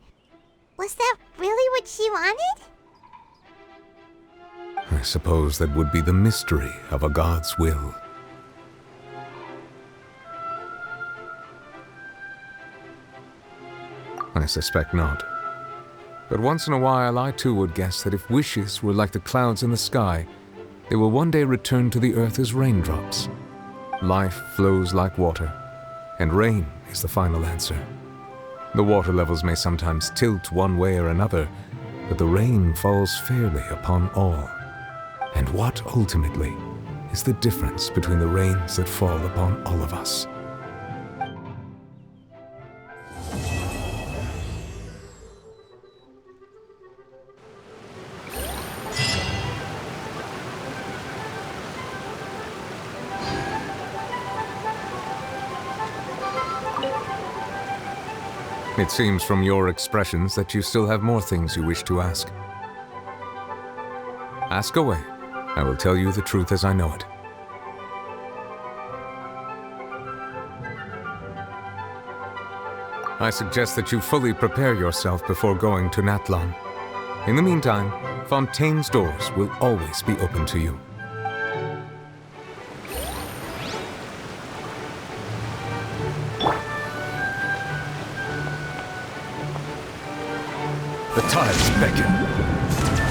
Was that really what she wanted? I suppose that would be the mystery of a god's will. I suspect not. But once in a while, I too would guess that if wishes were like the clouds in the sky, they will one day return to the earth as raindrops. Life flows like water, and rain is the final answer. The water levels may sometimes tilt one way or another, but the rain falls fairly upon all. And what, ultimately, is the difference between the rains that fall upon all of us? It seems from your expressions that you still have more things you wish to ask. Ask away. I will tell you the truth as I know it. I suggest that you fully prepare yourself before going to Natlan. In the meantime, Fontaine's doors will always be open to you. The tides beckon.